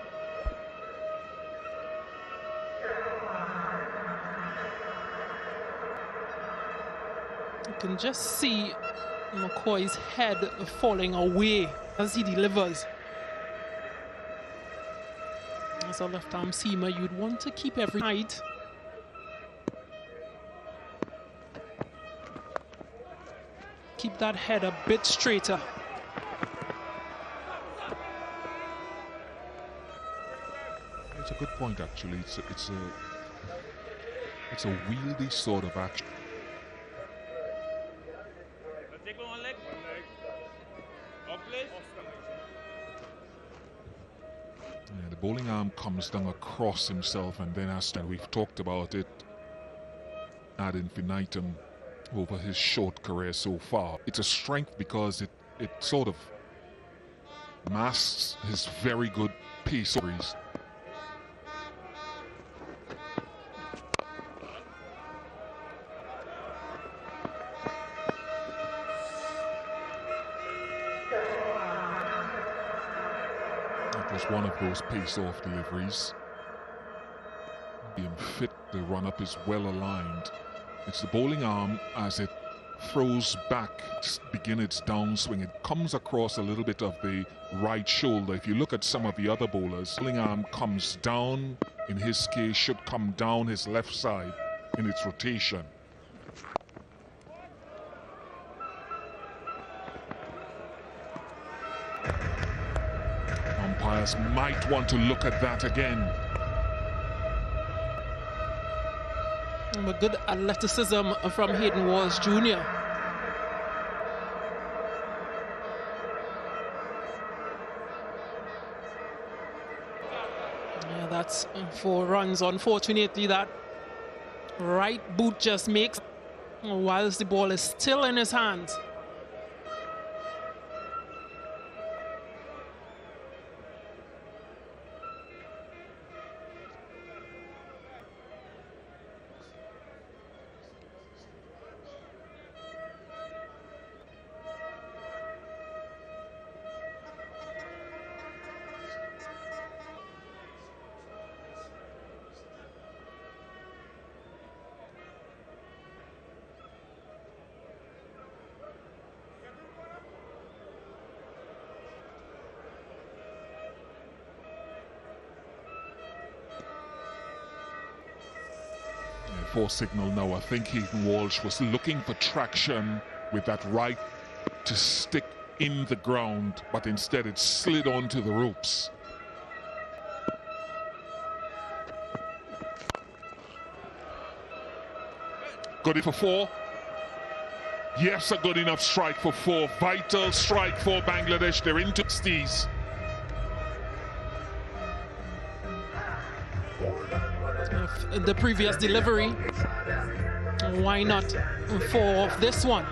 You can just see McCoy's head falling away as he delivers. As a left-arm seamer, you'd want to keep every height. Keep that head a bit straighter. It's a good point, actually. It's a wieldy sort of action. Yeah, the bowling arm comes down across himself, and then we've talked about it ad infinitum over his short career so far. It's a strength because it sort of masks his very good pace. That was one of those pace-off deliveries. Being fit, the run-up is well aligned. It's the bowling arm as it throws back, begin its downswing. It comes across a little bit of the right shoulder. If you look at some of the other bowlers, bowling arm comes down. In his case, should come down his left side in its rotation. Umpires might want to look at that again. A good athleticism from Hayden Walsh Jr. Yeah, that's 4 runs. Unfortunately, that right boot just makes whilst the ball is still in his hands. For signal now, I think Hayden Walsh was looking for traction with that right to stick in the ground, but instead it slid onto the ropes. Good for 4. Yes, a good enough strike for 4. Vital strike for Bangladesh. They're into 60s. The previous delivery, why not for this one?